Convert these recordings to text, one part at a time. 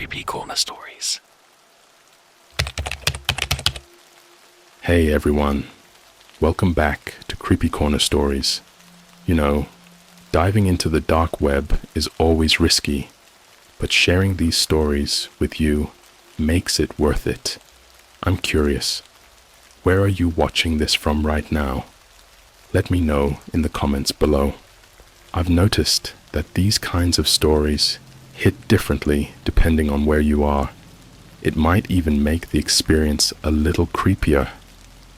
CreepyCorner stories. Hey everyone, welcome back to CreepyCorner stories. You know, diving into the dark web is always risky, but sharing these stories with you makes it worth it. I'm curious, where are you watching this from right now? Let me know in the comments below. I've noticed that these kinds of stories hit differently depending on where you are. It might even make the experience a little creepier.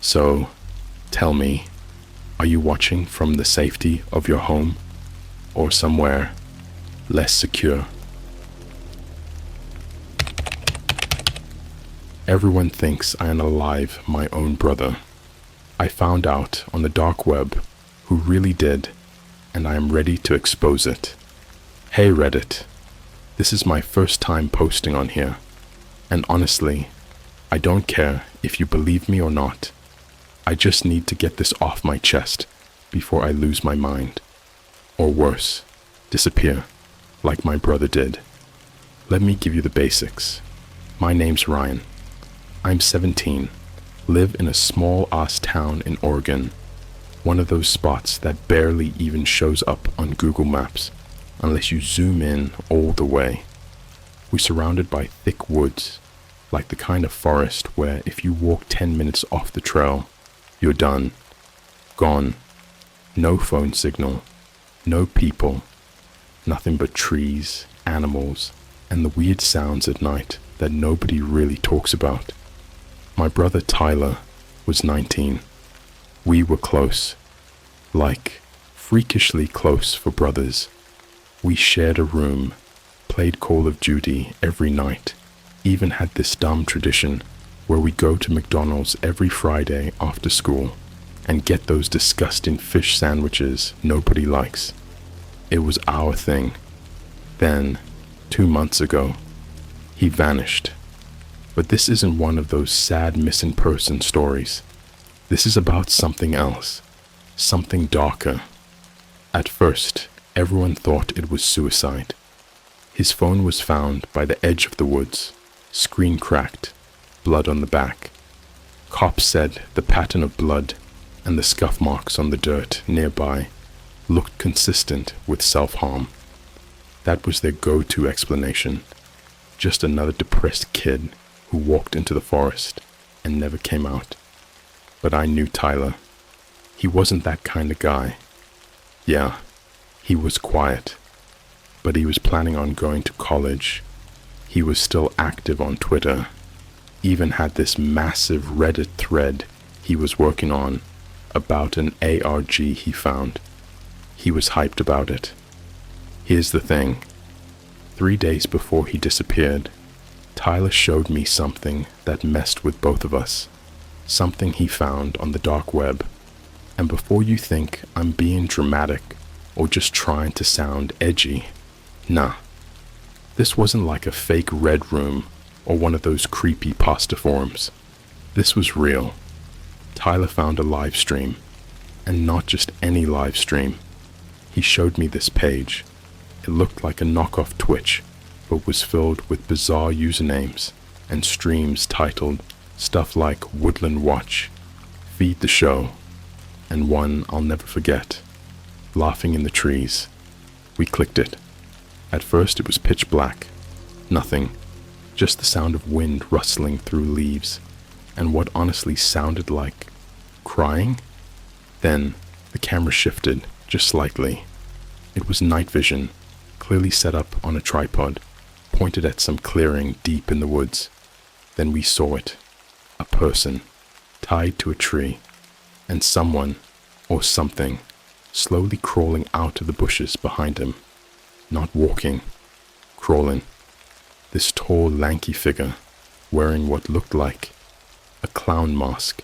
So, tell me, are you watching from the safety of your home or somewhere less secure? Everyone thinks I unalive my own brother. I found out on the dark web who really did, and I am ready to expose it. Hey Reddit, this is my first time posting on here, and honestly, I don't care if you believe me or not. I just need to get this off my chest before I lose my mind. Or worse, disappear, like my brother did. Let me give you the basics. My name's Ryan. I'm 17, live in a small-ass town in Oregon, one of those spots that barely even shows up on Google Maps unless you zoom in all the way. We're surrounded by thick woods, like the kind of forest where if you walk 10 minutes off the trail, you're done, gone, no phone signal, no people, nothing but trees, animals, and the weird sounds at night that nobody really talks about. My brother Tyler was 19. We were close, like freakishly close for brothers. We shared a room, played Call of Duty every night, even had this dumb tradition where we go to McDonald's every Friday after school and get those disgusting fish sandwiches nobody likes. It was our thing. Then, 2 months ago, he vanished. But this isn't one of those sad missing person stories. This is about something else, something darker. At first, everyone thought it was suicide. His phone was found by the edge of the woods, screen cracked, blood on the back. Cops said the pattern of blood and the scuff marks on the dirt nearby looked consistent with self-harm. That was their go-to explanation. Just another depressed kid who walked into the forest and never came out. But I knew Tyler. He wasn't that kind of guy. Yeah, he was quiet, but he was planning on going to college. He was still active on Twitter, even had this massive Reddit thread he was working on about an ARG he found. He was hyped about it. Here's the thing. 3 days before he disappeared, Tyler showed me something that messed with both of us. Something he found on the dark web. And before you think I'm being dramatic or just trying to sound edgy, nah. This wasn't like a fake Red Room or one of those Creepypasta forums. This was real. Tyler found a live stream, and not just any live stream. He showed me this page. It looked like a knockoff Twitch, but was filled with bizarre usernames and streams titled stuff like Woodland Watch, Feed the Show, and one I'll never forget, Laughing in the Trees. We clicked it. At first it was pitch black. Nothing. Just the sound of wind rustling through leaves, and what honestly sounded like crying. Then the camera shifted just slightly. It was night vision, clearly set up on a tripod, pointed at some clearing deep in the woods. Then we saw it. A person, tied to a tree, and someone, or something, slowly crawling out of the bushes behind him. Not walking, crawling. This tall, lanky figure, wearing what looked like a clown mask.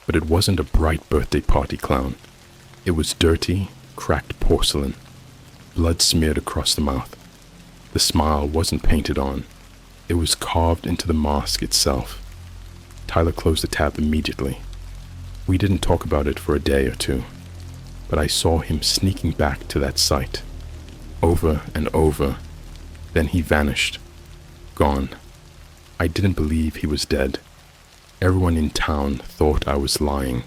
But it wasn't a bright birthday party clown. It was dirty, cracked porcelain, blood smeared across the mouth. The smile wasn't painted on. It was carved into the mask itself. Tyler closed the tab immediately. We didn't talk about it for a day or two, but I saw him sneaking back to that site, over and over. Then he vanished. Gone. I didn't believe he was dead. Everyone in town thought I was lying.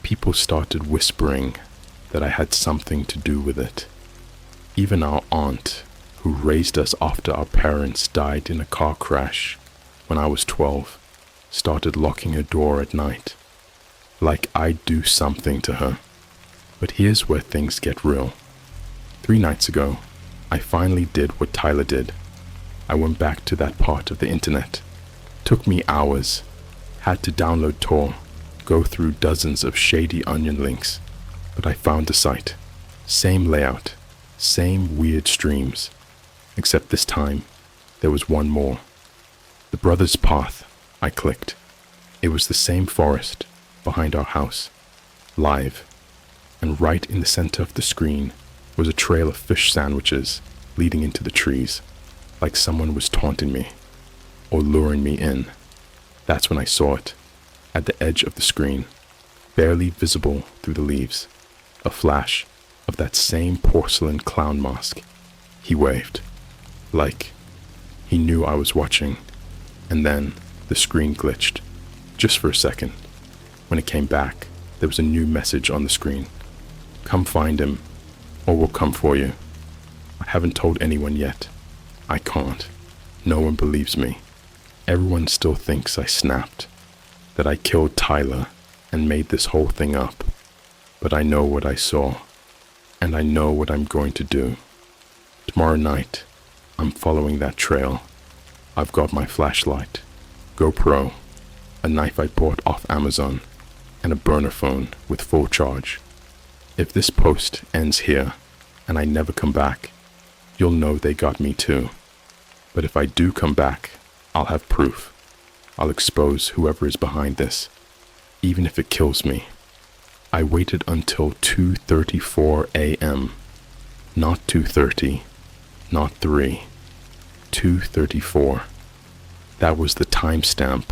People started whispering that I had something to do with it. Even our aunt, who raised us after our parents died in a car crash when I was 12, started locking her door at night. Like I'd do something to her. But here's where things get real. 3 nights ago, I finally did what Tyler did. I went back to that part of the internet. Took me hours. Had to download Tor, go through dozens of shady onion links. But I found the site. Same layout, same weird streams. Except this time, there was one more. The Brothers' Path, I clicked. It was the same forest behind our house. Live. And right in the center of the screen was a trail of fish sandwiches leading into the trees, like someone was taunting me or luring me in. That's when I saw it, at the edge of the screen, barely visible through the leaves, a flash of that same porcelain clown mask. He waved, like he knew I was watching, and then the screen glitched, just for a second. When it came back, there was a new message on the screen. Come find him, or we'll come for you. I haven't told anyone yet. I can't. No one believes me. Everyone still thinks I snapped, that I killed Tyler and made this whole thing up. But I know what I saw, and I know what I'm going to do. Tomorrow night, I'm following that trail. I've got my flashlight, GoPro, a knife I bought off Amazon, and a burner phone with full charge. If this post ends here, and I never come back, you'll know they got me too. But if I do come back, I'll have proof. I'll expose whoever is behind this, even if it kills me. I waited until 2:34 a.m. Not 2:30, not 3, 2:34. That was the timestamp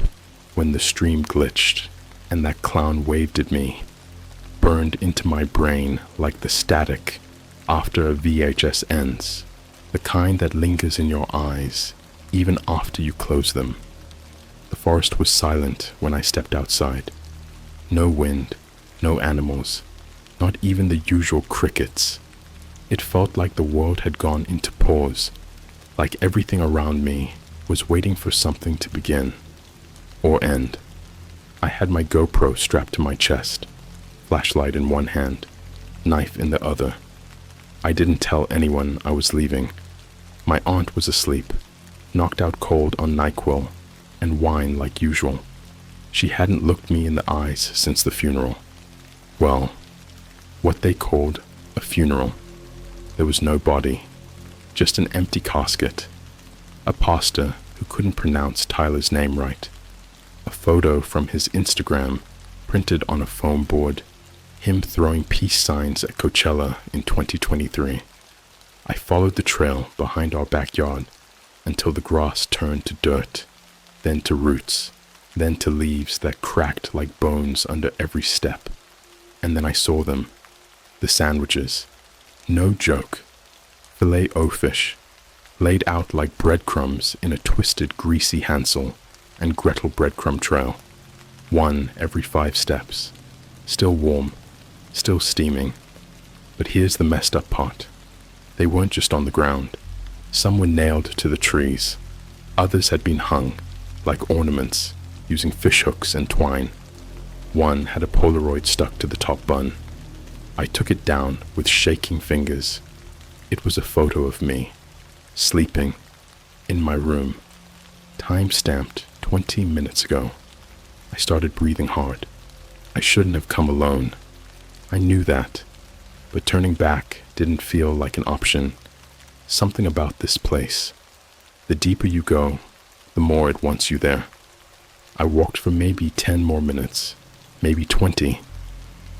when the stream glitched and that clown waved at me, burned into my brain like the static after a VHS ends, the kind that lingers in your eyes even after you close them. The forest was silent when I stepped outside. No wind, no animals, not even the usual crickets. It felt like the world had gone into pause, like everything around me was waiting for something to begin or end. I had my GoPro strapped to my chest, flashlight in one hand, knife in the other. I didn't tell anyone I was leaving. My aunt was asleep, knocked out cold on NyQuil and wine like usual. She hadn't looked me in the eyes since the funeral. Well, what they called a funeral. There was no body, just an empty casket, a pastor who couldn't pronounce Tyler's name right, a photo from his Instagram printed on a foam board, him throwing peace signs at Coachella in 2023. I followed the trail behind our backyard until the grass turned to dirt, then to roots, then to leaves that cracked like bones under every step. And then I saw them, the sandwiches. No joke. Filet-o fish, laid out like breadcrumbs in a twisted greasy Hansel and Gretel breadcrumb trail. One every 5 steps. Still warm, still steaming. But here's the messed up part. They weren't just on the ground. Some were nailed to the trees. Others had been hung, like ornaments, using fish hooks and twine. One had a Polaroid stuck to the top bun. I took it down with shaking fingers. It was a photo of me, sleeping, in my room, time-stamped 20 minutes ago. I started breathing hard. I shouldn't have come alone. I knew that, but turning back didn't feel like an option. Something about this place. The deeper you go, the more it wants you there. I walked for maybe 10 more minutes, maybe 20.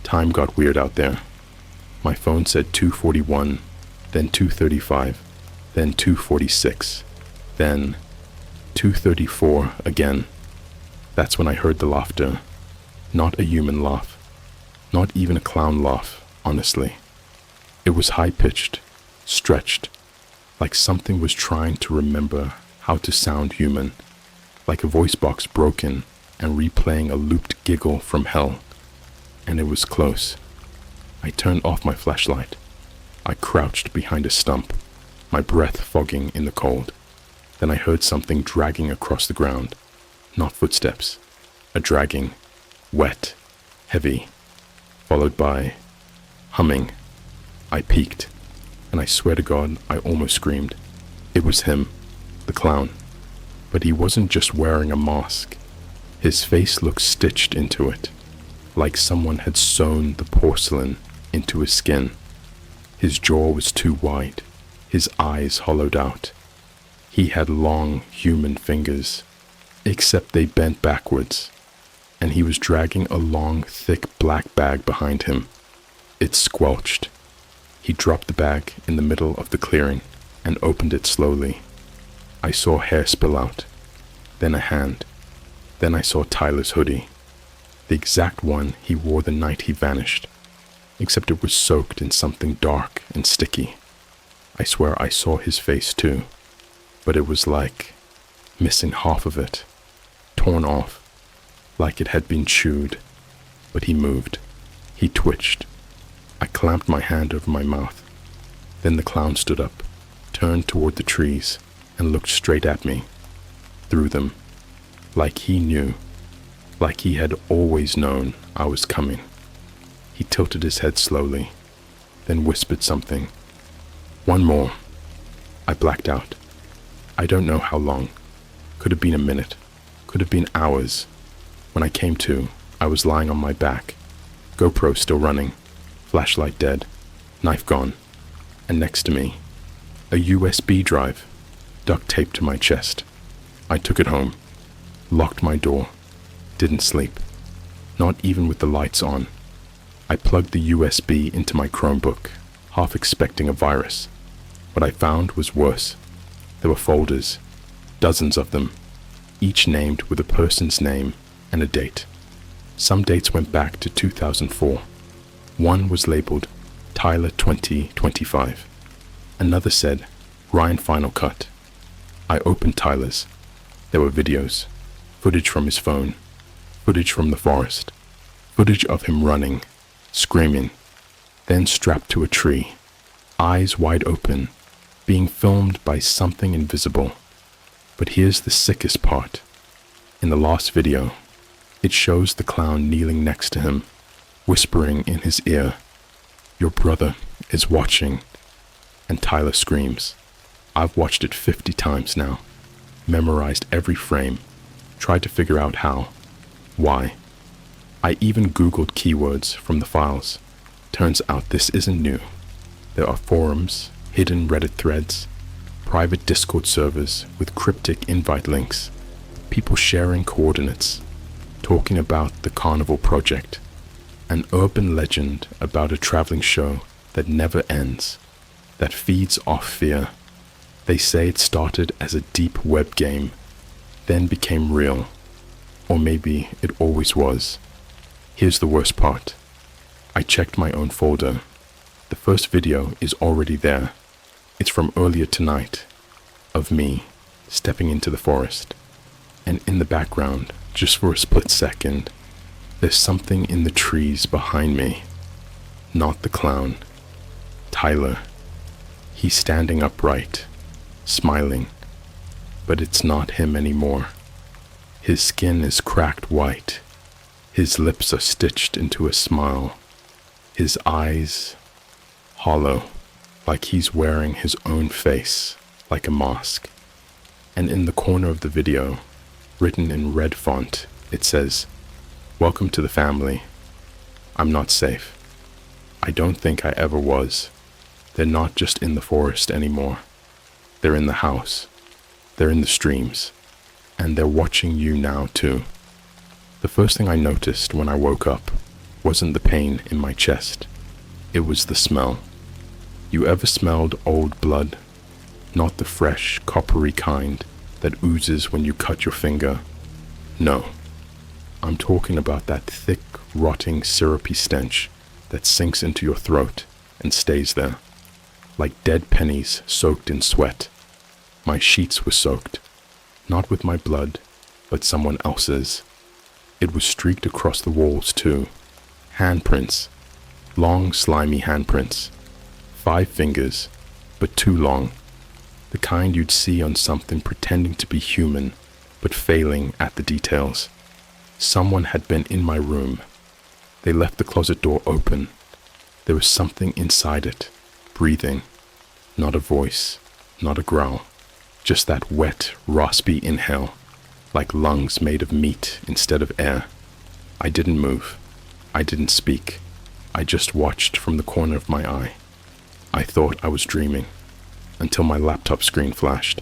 Time got weird out there. My phone said 2:41, then 2:35, then 2:46, then 2:34 again. That's when I heard the laughter. Not a human laugh. Not even a clown laugh, honestly. It was high-pitched, stretched, like something was trying to remember how to sound human, like a voice box broken and replaying a looped giggle from hell. And it was close. I turned off my flashlight. I crouched behind a stump, my breath fogging in the cold. Then I heard something dragging across the ground. Not footsteps, a dragging, wet, heavy, followed by humming. I peeked, and I swear to God, I almost screamed. It was him, the clown. But he wasn't just wearing a mask. His face looked stitched into it, like someone had sewn the porcelain into his skin. His jaw was too wide, his eyes hollowed out. He had long human fingers, except they bent backwards, and he was dragging a long, thick black bag behind him. It squelched. He dropped the bag in the middle of the clearing and opened it slowly. I saw hair spill out, then a hand. Then I saw Tyler's hoodie, the exact one he wore the night he vanished, except it was soaked in something dark and sticky. I swear I saw his face too, but it was like missing half of it, torn off, like it had been chewed. But he moved. He twitched. I clamped my hand over my mouth. Then the clown stood up, turned toward the trees, and looked straight at me, through them, like he knew, like he had always known I was coming. He tilted his head slowly, then whispered something. One more. I blacked out. I don't know how long. Could have been a minute. Could have been hours. When I came to, I was lying on my back, GoPro still running, flashlight dead, knife gone, and next to me, a USB drive, duct taped to my chest. I took it home, locked my door, didn't sleep, not even with the lights on. I plugged the USB into my Chromebook, half expecting a virus. What I found was worse. There were folders, dozens of them, each named with a person's name and a date. Some dates went back to 2004. One was labeled Tyler 2025. Another said Ryan Final Cut. I opened Tyler's. There were videos, footage from his phone, footage from the forest, footage of him running, screaming, then strapped to a tree, eyes wide open, being filmed by something invisible. But here's the sickest part. In the last video, it shows the clown kneeling next to him, whispering in his ear, "Your brother is watching." And Tyler screams. I've watched it 50 times now, memorized every frame, tried to figure out how, why. I even Googled keywords from the files. Turns out this isn't new. There are forums, hidden Reddit threads, private Discord servers with cryptic invite links, people sharing coordinates, talking about the Carnival Project, an urban legend about a traveling show that never ends, that feeds off fear. They say it started as a deep web game, then became real, or maybe it always was. Here's the worst part. I checked my own folder. The first video is already there. It's from earlier tonight, of me stepping into the forest. And in the background, just for a split second, there's something in the trees behind me. Not the clown. Tyler. He's standing upright, smiling, but it's not him anymore. His skin is cracked white. His lips are stitched into a smile. His eyes hollow, like he's wearing his own face, like a mask. And in the corner of the video, written in red font, it says, "Welcome to the family. I'm not safe. I don't think I ever was. They're not just in the forest anymore. They're in the house. They're in the streams. And they're watching you now too." The first thing I noticed when I woke up wasn't the pain in my chest. It was the smell. You ever smelled old blood? Not the fresh, coppery kind that oozes when you cut your finger. No. I'm talking about that thick, rotting, syrupy stench that sinks into your throat and stays there, like dead pennies soaked in sweat. My sheets were soaked. Not with my blood, but someone else's. It was streaked across the walls too. Handprints. Long, slimy handprints. 5 fingers, but too long. The kind you'd see on something pretending to be human, but failing at the details. Someone had been in my room. They left the closet door open. There was something inside it, breathing. Not a voice, not a growl. Just that wet, raspy inhale, like lungs made of meat instead of air. I didn't move. I didn't speak. I just watched from the corner of my eye. I thought I was dreaming, until my laptop screen flashed.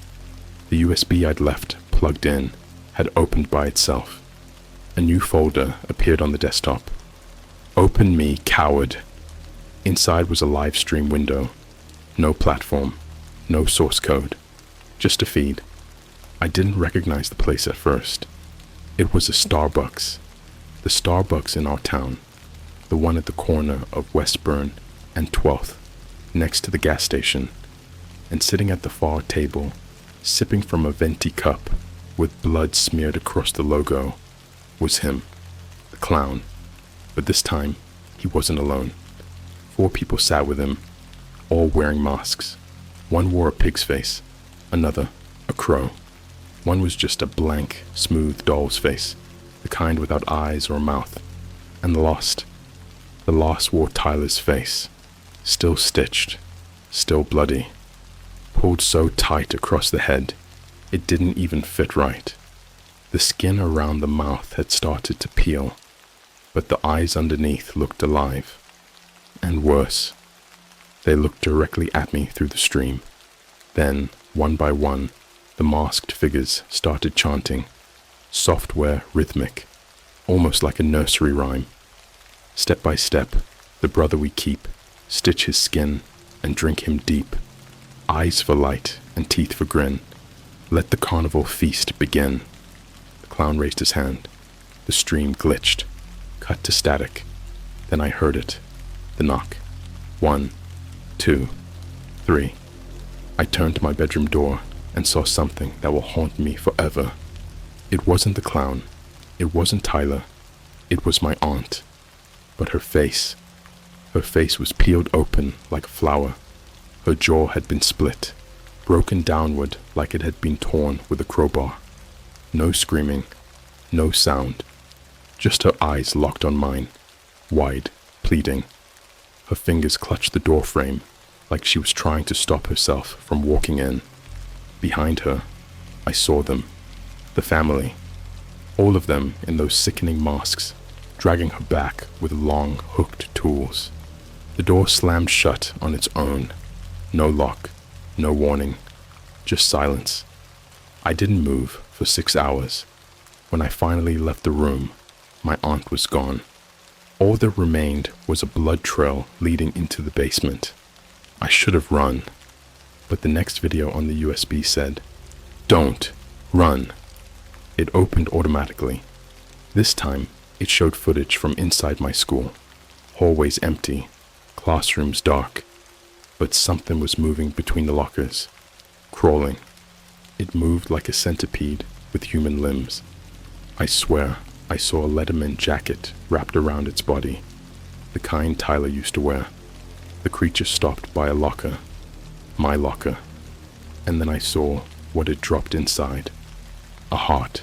The USB I'd left plugged in had opened by itself. A new folder appeared on the desktop. Open me, coward. Inside was a live stream window. No platform, no source code, just a feed. I didn't recognize the place at first. It was a Starbucks. The Starbucks in our town. The one at the corner of Westburn and 12th, next to the gas station. And sitting at the far table, sipping from a venti cup with blood smeared across the logo, was him, the clown. But this time, he wasn't alone. 4 people sat with him, all wearing masks. One wore a pig's face, another a crow. One was just a blank, smooth doll's face, the kind without eyes or mouth. And the last wore Tyler's face, still stitched, still bloody, pulled so tight across the head, it didn't even fit right. The skin around the mouth had started to peel, but the eyes underneath looked alive. And worse, they looked directly at me through the stream. Then, one by one, the masked figures started chanting, software rhythmic, almost like a nursery rhyme. Step by step, the brother we keep, stitch his skin and drink him deep. Eyes for light and teeth for grin. Let the carnival feast begin. The clown raised his hand. The stream glitched, cut to static. Then I heard it. The knock. 1, 2, 3. I turned to my bedroom door and saw something that will haunt me forever. It wasn't the clown. It wasn't Tyler. It was my aunt. But her face was peeled open like a flower. Her jaw had been split, broken downward like it had been torn with a crowbar. No screaming, no sound. Just her eyes locked on mine, wide, pleading. Her fingers clutched the door frame like she was trying to stop herself from walking in. Behind her, I saw them, the family, all of them in those sickening masks, dragging her back with long, hooked tools. The door slammed shut on its own. No lock, no warning, just silence. I didn't move for 6 hours. When I finally left the room, my aunt was gone. All that remained was a blood trail leading into the basement. I should have run, but the next video on the USB said, "Don't run." It opened automatically. This time, it showed footage from inside my school. Hallways empty, classrooms dark, but something was moving between the lockers, crawling. It moved like a centipede with human limbs. I swear I saw a Letterman jacket wrapped around its body, the kind Tyler used to wear. The creature stopped by a locker, my locker, and then I saw what had dropped inside. A heart,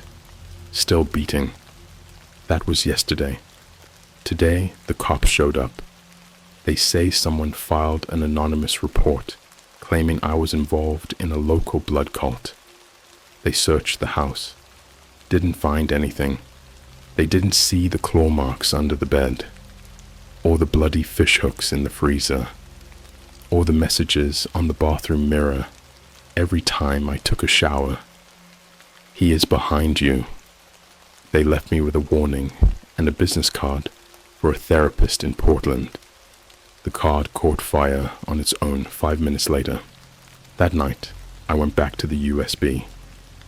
still beating. That was yesterday. Today, the cops showed up. They say someone filed an anonymous report claiming I was involved in a local blood cult. They searched the house. Didn't find anything. They didn't see the claw marks under the bed, or the bloody fish hooks in the freezer, or the messages on the bathroom mirror every time I took a shower. He is behind you. They left me with a warning and a business card for a therapist in Portland. The card caught fire on its own 5 minutes later. That night, I went back to the USB.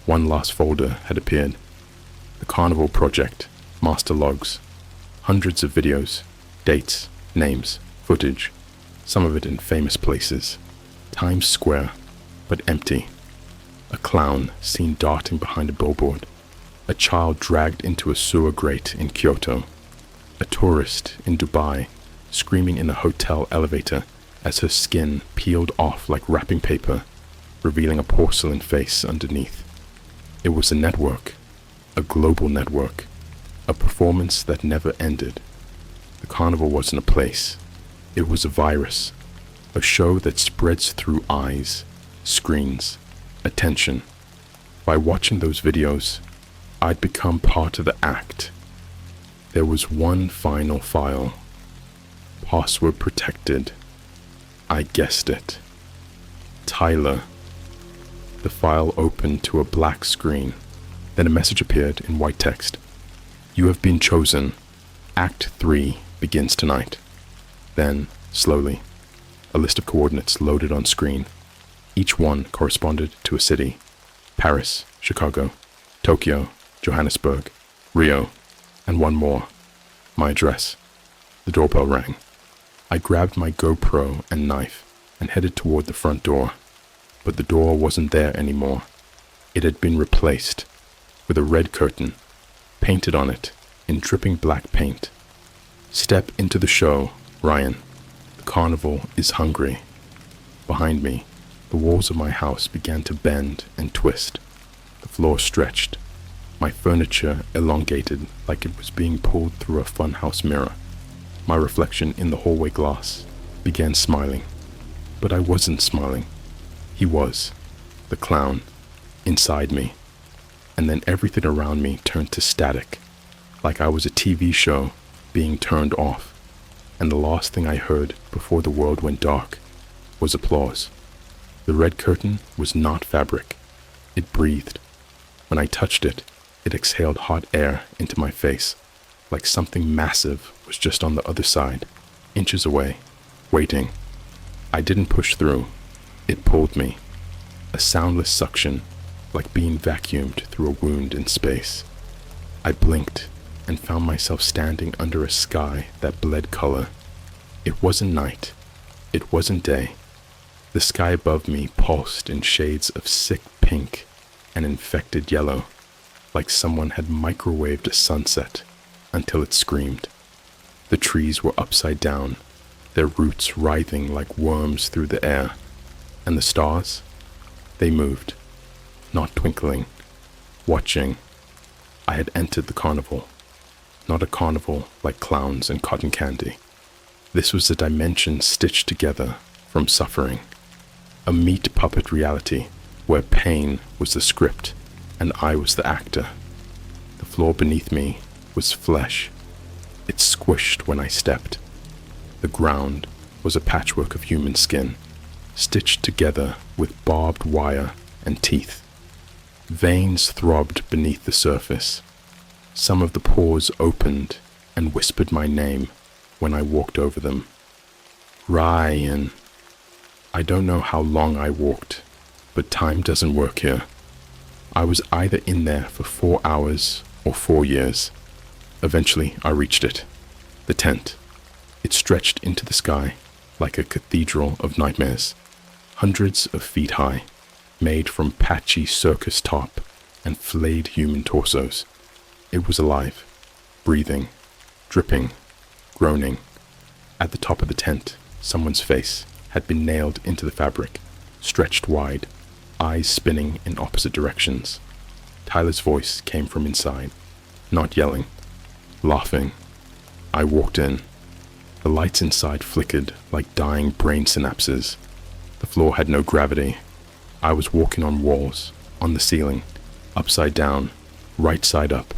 One last folder had appeared. The Carnival Project, master logs, hundreds of videos, dates, names, footage, some of it in famous places. Times Square, but empty. A clown seen darting behind a billboard. A child dragged into a sewer grate in Kyoto. A tourist in Dubai screaming in a hotel elevator as her skin peeled off like wrapping paper, revealing a porcelain face underneath. It was a network, a global network, a performance that never ended. The carnival wasn't a place, it was a virus, a show that spreads through eyes, screens, attention. By watching those videos, I'd become part of the act. There was one final file, password protected. I guessed it. Tyler. The file opened to a black screen. Then a message appeared in white text. You have been chosen. Act 3 begins tonight. Then, slowly, a list of coordinates loaded on screen. Each one corresponded to a city. Paris, Chicago, Tokyo, Johannesburg, Rio, and one more. My address. The doorbell rang. I grabbed my GoPro and knife and headed toward the front door. But the door wasn't there anymore. It had been replaced with a red curtain, painted on it in dripping black paint. Step into the show, Ryan. The carnival is hungry. Behind me, the walls of my house began to bend and twist. The floor stretched. My furniture elongated like it was being pulled through a funhouse mirror. My reflection in the hallway glass began smiling. But I wasn't smiling. He was, the clown, inside me. And then everything around me turned to static, like I was a TV show being turned off. And the last thing I heard before the world went dark was applause. The red curtain was not fabric. It breathed. When I touched it, it exhaled hot air into my face, like something massive was just on the other side, inches away, waiting. I didn't push through. It pulled me. A soundless suction, like being vacuumed through a wound in space. I blinked and found myself standing under a sky that bled color. It wasn't night. It wasn't day. The sky above me pulsed in shades of sick pink and infected yellow, like someone had microwaved a sunset until it screamed. The trees were upside down, their roots writhing like worms through the air. And the stars? They moved, not twinkling, watching. I had entered the carnival. Not a carnival like clowns and cotton candy. This was a dimension stitched together from suffering. A meat puppet reality where pain was the script and I was the actor. The floor beneath me was flesh. It squished when I stepped. The ground was a patchwork of human skin, stitched together with barbed wire and teeth. Veins throbbed beneath the surface. Some of the pores opened and whispered my name when I walked over them. Ryan. I don't know how long I walked, but time doesn't work here. I was either in there for 4 hours or 4 years. Eventually, I reached it. The tent. It stretched into the sky like a cathedral of nightmares, hundreds of feet high, made from patchy circus top and flayed human torsos. It was alive, breathing, dripping, groaning. At the top of the tent, someone's face had been nailed into the fabric, stretched wide, eyes spinning in opposite directions. Tyler's voice came from inside, not yelling, laughing. I walked in. The lights inside flickered like dying brain synapses. The floor had no gravity. I was walking on walls, on the ceiling, upside down, right side up.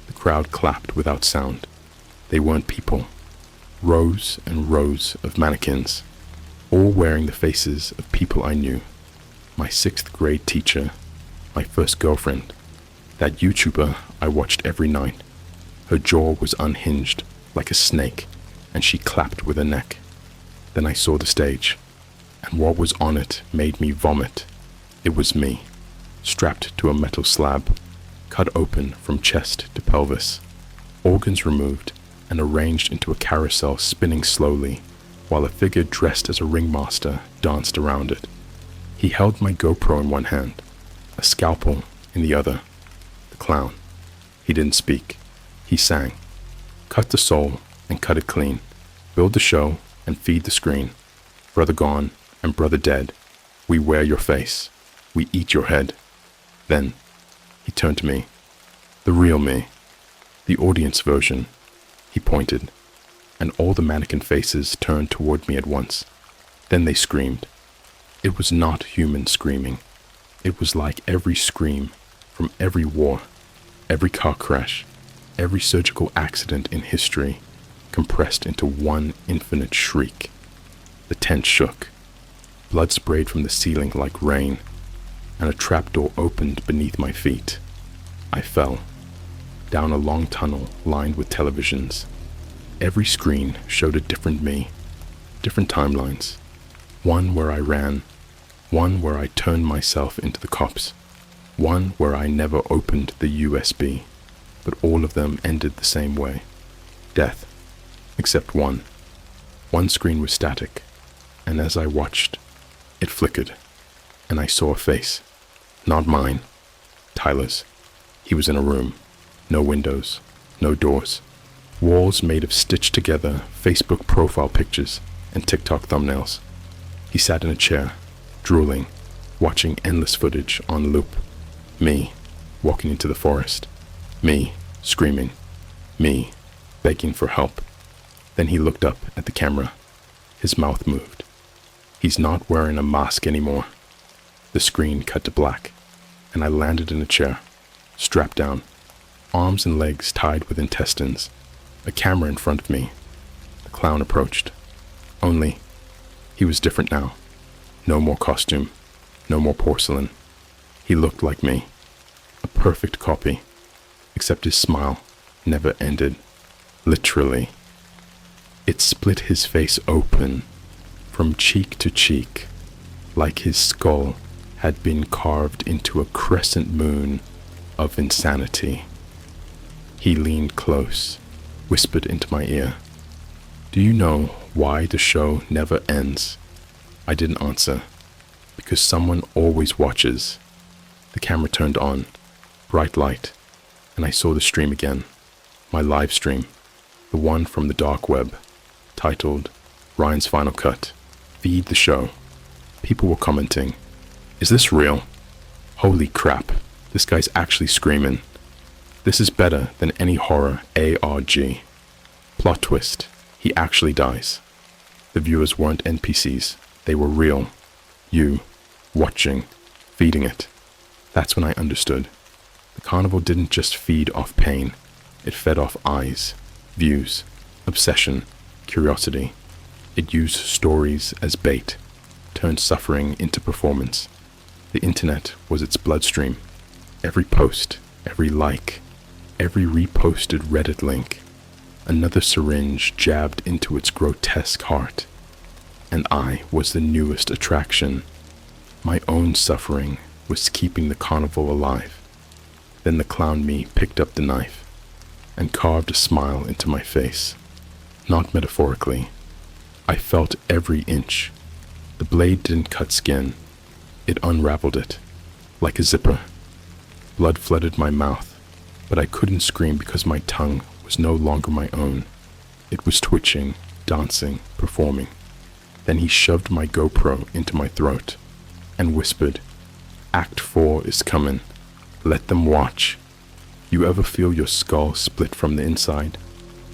The crowd clapped without sound. They weren't people. Rows and rows of mannequins, all wearing the faces of people I knew. My 6th grade teacher, my first girlfriend, that YouTuber I watched every night. Her jaw was unhinged like a snake, and she clapped with her neck. Then I saw the stage, and what was on it made me vomit. It was me, strapped to a metal slab, cut open from chest to pelvis, organs removed and arranged into a carousel spinning slowly, while a figure dressed as a ringmaster danced around it. He held my GoPro in one hand, a scalpel in the other. The clown. He didn't speak. He sang. Cut the soul and cut it clean. Build the show and feed the screen. Brother gone and brother dead. We wear your face. We eat your head. Then he turned to me. The real me. The audience version. He pointed. And all the mannequin faces turned toward me at once. Then they screamed. It was not human screaming. It was like every scream from every war, every car crash, every surgical accident in history, compressed into one infinite shriek. The tent shook. Blood sprayed from the ceiling like rain, and a trapdoor opened beneath my feet. I fell, down a long tunnel lined with televisions. Every screen showed a different me, different timelines. One where I ran, one where I turned myself into the cops, one where I never opened the USB, but all of them ended the same way. Death, except one. One screen was static, and as I watched, it flickered, and I saw a face. Not mine, Tyler's. He was in a room. No windows, no doors. Walls made of stitched together Facebook profile pictures and TikTok thumbnails. He sat in a chair, drooling, watching endless footage on loop. Me, walking into the forest. Me, screaming. Me, begging for help. Then he looked up at the camera. His mouth moved. He's not wearing a mask anymore. The screen cut to black, and I landed in a chair, strapped down, arms and legs tied with intestines, a camera in front of me. The clown approached. Only, he was different now. No more costume, no more porcelain. He looked like me, a perfect copy, except his smile never ended. Literally. It split his face open, from cheek to cheek, like his skull had been carved into a crescent moon of insanity. He leaned close, whispered into my ear, "Do you know why the show never ends?" I didn't answer, because someone always watches. The camera turned on, bright light, and I saw the stream again, my live stream, the one from the dark web, titled Ryan's Final Cut. Feed the show. People were commenting, "Is this real? Holy crap, this guy's actually screaming. This is better than any horror ARG. Plot twist, he actually dies." The viewers weren't NPCs, they were real. You, watching, feeding it. That's when I understood. The carnival didn't just feed off pain, it fed off eyes, views, obsession, curiosity. It used stories as bait, turned suffering into performance. The internet was its bloodstream. Every post, every like, every reposted Reddit link, another syringe jabbed into its grotesque heart. And I was the newest attraction. My own suffering was keeping the carnival alive. Then the clown me picked up the knife and carved a smile into my face. Not metaphorically. I felt every inch. The blade didn't cut skin. It unraveled it, like a zipper. Blood flooded my mouth, but I couldn't scream because my tongue was no longer my own. It was twitching, dancing, performing. Then he shoved my GoPro into my throat and whispered, "Act 4 is coming. Let them watch." You ever feel your skull split from the inside?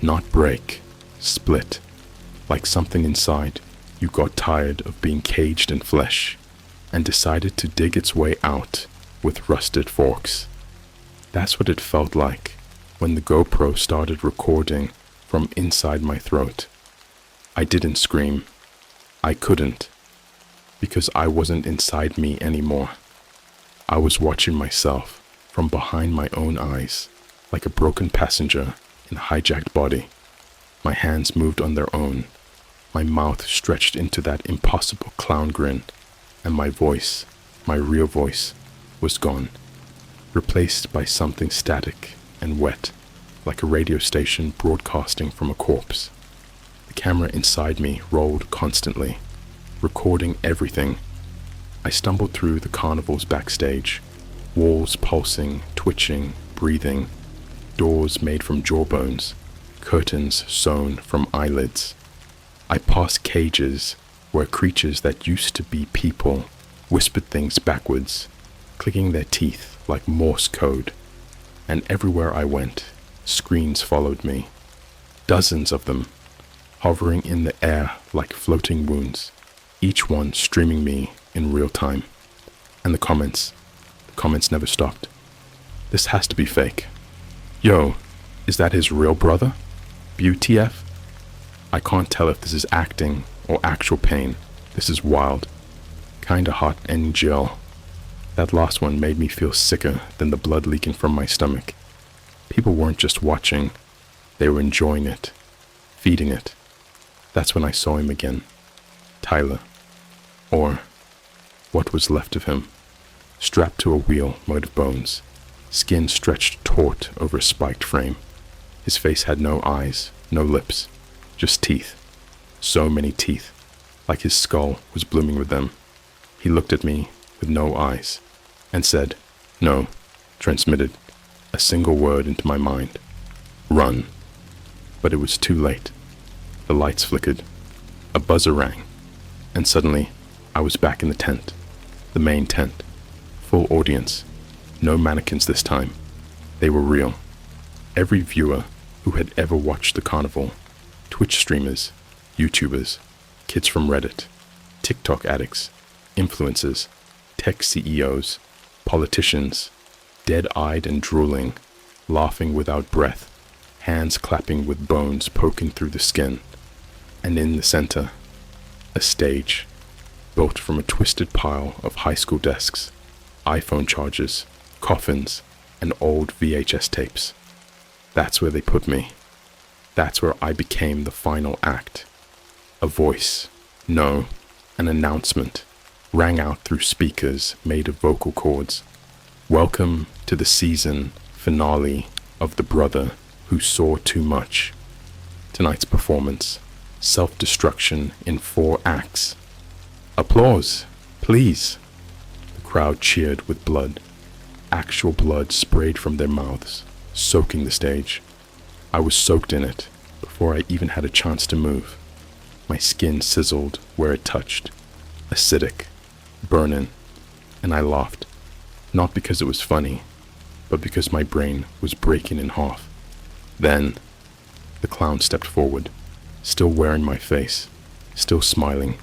Not break, split. Like something inside, you got tired of being caged in flesh and decided to dig its way out with rusted forks. That's what it felt like when the GoPro started recording from inside my throat. I didn't scream. I couldn't, because I wasn't inside me anymore. I was watching myself from behind my own eyes, like a broken passenger in a hijacked body. My hands moved on their own. My mouth stretched into that impossible clown grin, and my voice, my real voice, was gone, replaced by something static and wet, like a radio station broadcasting from a corpse. The camera inside me rolled constantly, recording everything. I stumbled through the carnival's backstage, walls pulsing, twitching, breathing, doors made from jawbones, curtains sewn from eyelids. I passed cages where creatures that used to be people whispered things backwards, clicking their teeth like Morse code. And everywhere I went, screens followed me, dozens of them, hovering in the air like floating wounds, each one streaming me in real time. And the comments never stopped. This has to be fake. Yo, is that his real brother? BUTF? I can't tell if this is acting or actual pain. This is wild. Kinda hot and in jail. That last one made me feel sicker than the blood leaking from my stomach. People weren't just watching, they were enjoying it, feeding it. That's when I saw him again. Tyler. Or what was left of him. Strapped to a wheel made of bones, skin stretched taut over a spiked frame. His face had no eyes, no lips, just teeth. So many teeth, like his skull was blooming with them. He looked at me with no eyes and said, no, transmitted a single word into my mind. Run. But it was too late. The lights flickered. A buzzer rang. And suddenly, I was back in the tent. The main tent. Full audience. No mannequins this time. They were real. Every viewer who had ever watched the carnival. Twitch streamers, YouTubers, kids from Reddit, TikTok addicts, influencers, tech CEOs, politicians, dead-eyed and drooling, laughing without breath, hands clapping with bones poking through the skin. And in the center, a stage, built from a twisted pile of high school desks, iPhone chargers, coffins, and old VHS tapes. That's where they put me. That's where I became the final act. A voice, no, an announcement, rang out through speakers made of vocal cords. Welcome to the season finale of The Brother Who Saw Too Much. Tonight's performance, self-destruction in 4 acts. Applause, please. The crowd cheered with blood. Actual blood sprayed from their mouths, soaking the stage. I was soaked in it before I even had a chance to move. My skin sizzled where it touched, acidic, burning, and I laughed, not because it was funny, but because my brain was breaking in half. Then, the clown stepped forward, still wearing my face, still smiling.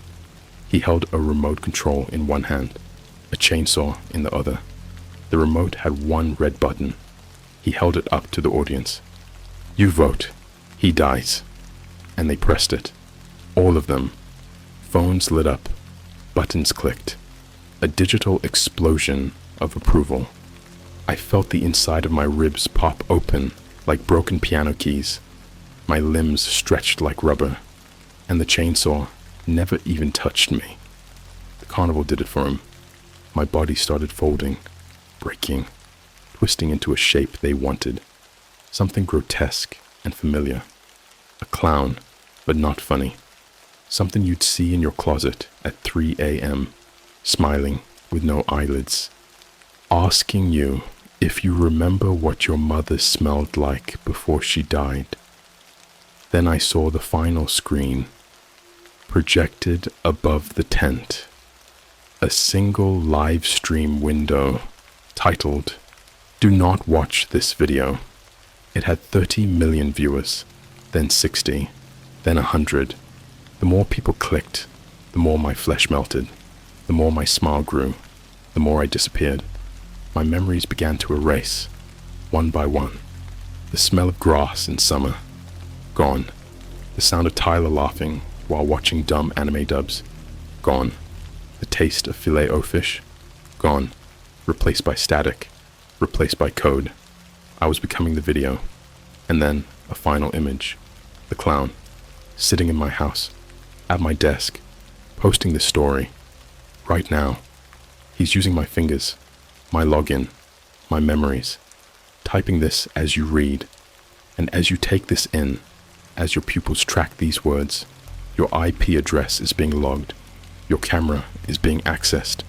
He held a remote control in one hand, a chainsaw in the other. The remote had one red button. He held it up to the audience. You vote. He dies. And they pressed it. All of them. Phones lit up. Buttons clicked. A digital explosion of approval. I felt the inside of my ribs pop open like broken piano keys. My limbs stretched like rubber. And the chainsaw never even touched me. The carnival did it for him. My body started folding, breaking, twisting into a shape they wanted. Something grotesque and familiar. A clown, but not funny. Something you'd see in your closet at 3 a.m., smiling with no eyelids, asking you if you remember what your mother smelled like before she died. Then I saw the final screen, projected above the tent. A single live stream window titled, "Do not watch this video." It had 30 million viewers, then 60, then 100. The more people clicked, the more my flesh melted, the more my smile grew, the more I disappeared. My memories began to erase, one by one. The smell of grass in summer, gone. The sound of Tyler laughing while watching dumb anime dubs, gone. The taste of filet-o-fish, gone. Replaced by static, replaced by code. I was becoming the video. And then a final image. The clown, sitting in my house, at my desk, posting this story. Right now. He's using my fingers, my login, my memories, typing this as you read. And as you take this in, as your pupils track these words, your IP address is being logged. Your camera is being accessed.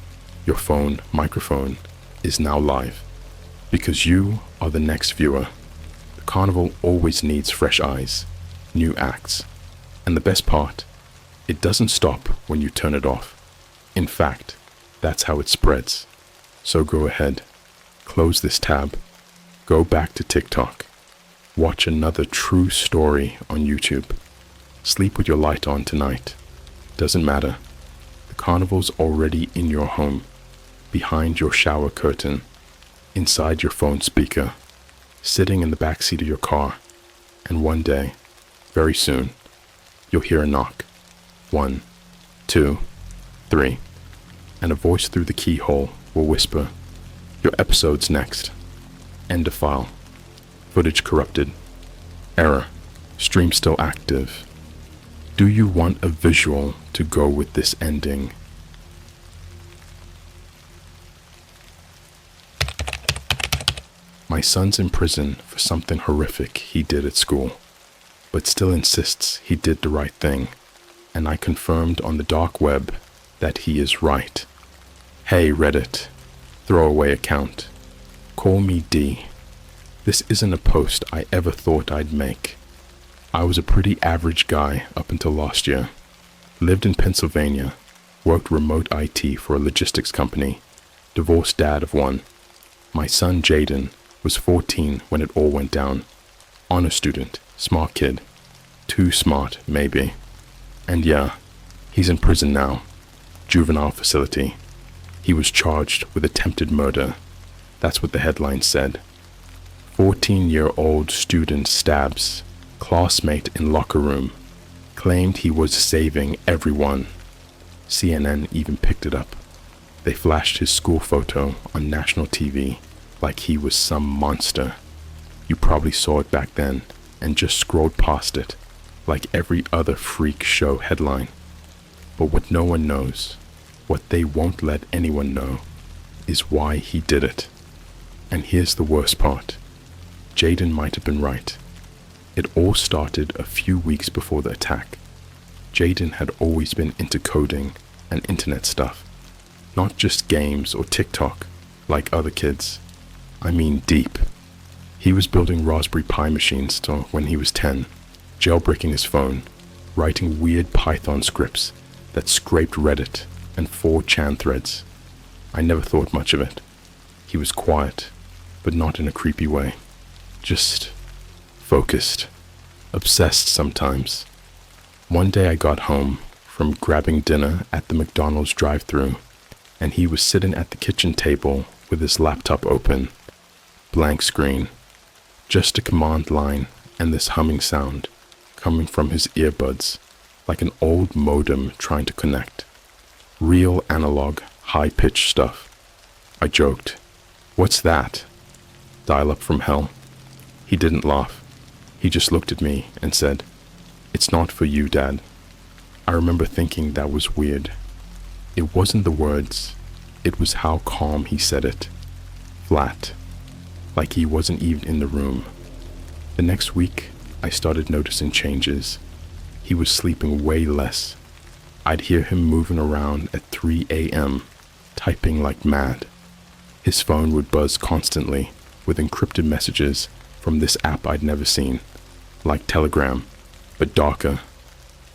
Your phone, microphone, is now live, because you are the next viewer. The carnival always needs fresh eyes, new acts, and the best part, it doesn't stop when you turn it off. In fact, that's how it spreads. So go ahead, close this tab, go back to TikTok, watch another true story on YouTube, sleep with your light on tonight. Doesn't matter. The carnival's already in your home, behind your shower curtain, inside your phone speaker, sitting in the backseat of your car, and one day, very soon, you'll hear a knock. 1, 2, 3, and a voice through the keyhole will whisper, "Your episode's next. End of file. Footage corrupted. Error. Stream still active." Do you want a visual to go with this ending? My son's in prison for something horrific he did at school, but still insists he did the right thing, and I confirmed on the dark web that he is right. Hey Reddit, throwaway account, call me D. This isn't a post I ever thought I'd make. I was a pretty average guy up until last year. Lived in Pennsylvania, worked remote IT for a logistics company, divorced dad of one. My son Jaden was 14 when it all went down. Honor student, smart kid. Too smart, maybe. And yeah, he's in prison now. Juvenile facility. He was charged with attempted murder. That's what the headline said. 14-year-old student stabs classmate in locker room. Claimed he was saving everyone. CNN even picked it up. They flashed his school photo on national TV like he was some monster. You probably saw it back then and just scrolled past it like every other freak show headline. But what no one knows, what they won't let anyone know, is why he did it. And here's the worst part. Jaden might have been right. It all started a few weeks before the attack. Jaden had always been into coding and internet stuff, not just games or TikTok like other kids. I mean deep. He was building Raspberry Pi machines when he was 10, jailbreaking his phone, writing weird Python scripts that scraped Reddit and 4chan threads. I never thought much of it. He was quiet, but not in a creepy way. Just focused, obsessed sometimes. One day I got home from grabbing dinner at the McDonald's drive-thru, and he was sitting at the kitchen table with his laptop open. Blank screen. Just a command line and this humming sound coming from his earbuds, like an old modem trying to connect. Real analog, high-pitched stuff. I joked, "What's that?" Dial-up from hell. He didn't laugh. He just looked at me and said, "It's not for you, Dad." I remember thinking that was weird. It wasn't the words, it was how calm he said it. Flat. Like he wasn't even in the room. The next week, I started noticing changes. He was sleeping way less. I'd hear him moving around at 3 a.m., typing like mad. His phone would buzz constantly with encrypted messages from this app I'd never seen, like Telegram, but darker.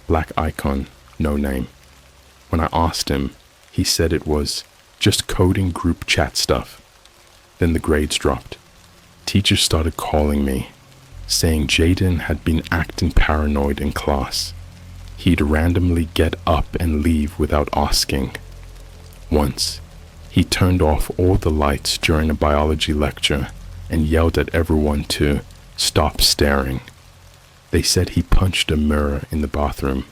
Black icon, no name. When I asked him, he said it was just coding group chat stuff. Then the grades dropped. Teachers started calling me, saying Jaden had been acting paranoid in class. He'd randomly get up and leave without asking. Once, he turned off all the lights during a biology lecture and yelled at everyone to stop staring. They said he punched a mirror in the bathroom,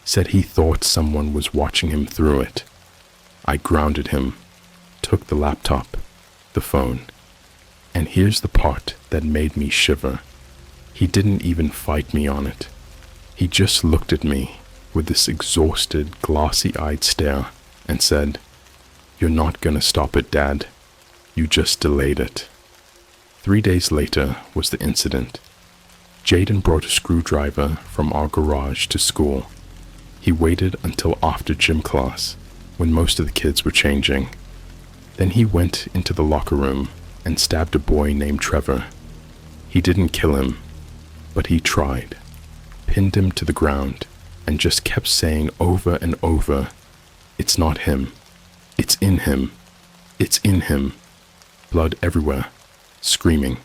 said he thought someone was watching him through it. I grounded him, took the laptop, the phone, and here's the part that made me shiver. He didn't even fight me on it. He just looked at me with this exhausted, glassy-eyed stare and said, "You're not gonna stop it, Dad. You just delayed it." 3 days later was the incident. Jaden brought a screwdriver from our garage to school. He waited until after gym class, when most of the kids were changing. Then he went into the locker room and stabbed a boy named Trevor. He didn't kill him, but he tried, pinned him to the ground, and just kept saying over and over, "It's not him. It's in him. It's in him." Blood everywhere, screaming.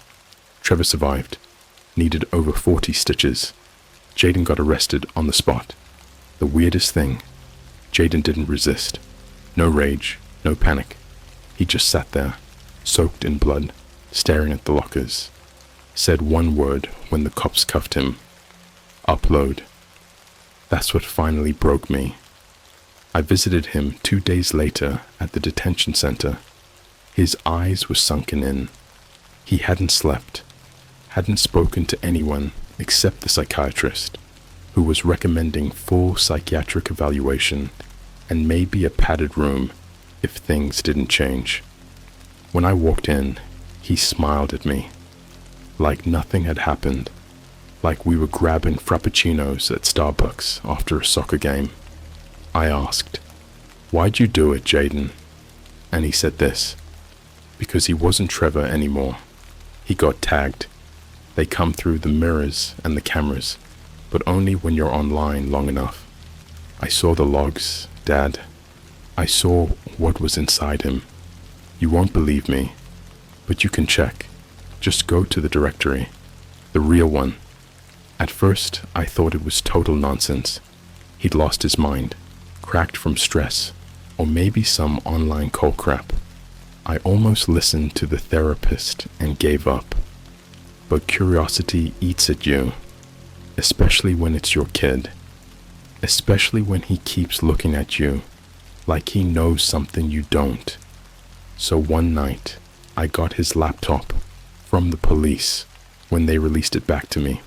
Trevor survived, needed over 40 stitches. Jaden got arrested on the spot. The weirdest thing, Jaden didn't resist. No rage, no panic. He just sat there, soaked in blood, staring at the lockers. Said one word when the cops cuffed him. Upload. That's what finally broke me. I visited him 2 days later at the detention center. His eyes were sunken in. He hadn't slept, hadn't spoken to anyone except the psychiatrist, who was recommending full psychiatric evaluation and maybe a padded room if things didn't change. When I walked in, he smiled at me, like nothing had happened, like we were grabbing frappuccinos at Starbucks after a soccer game. I asked, "Why'd you do it, Jaden?" And he said this, because he wasn't Trevor anymore. He got tagged. They come through the mirrors and the cameras, but only when you're online long enough. I saw the logs, Dad. I saw what was inside him. You won't believe me, but you can check. Just go to the directory, the real one. At first, I thought it was total nonsense. He'd lost his mind, cracked from stress, or maybe some online call crap. I almost listened to the therapist and gave up. But curiosity eats at you, especially when it's your kid, especially when he keeps looking at you like he knows something you don't. So one night, I got his laptop from the police when they released it back to me.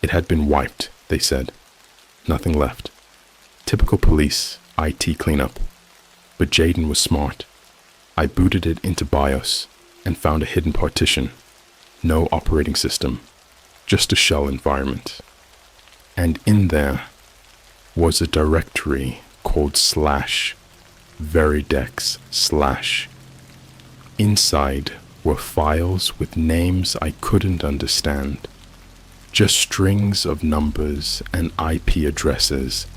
It had been wiped, they said. Nothing left. Typical police IT cleanup. But Jaden was smart. I booted it into BIOS and found a hidden partition. No operating system, just a shell environment. And in there was a directory called /veridex/. Inside were files with names I couldn't understand, just strings of numbers and IP addresses.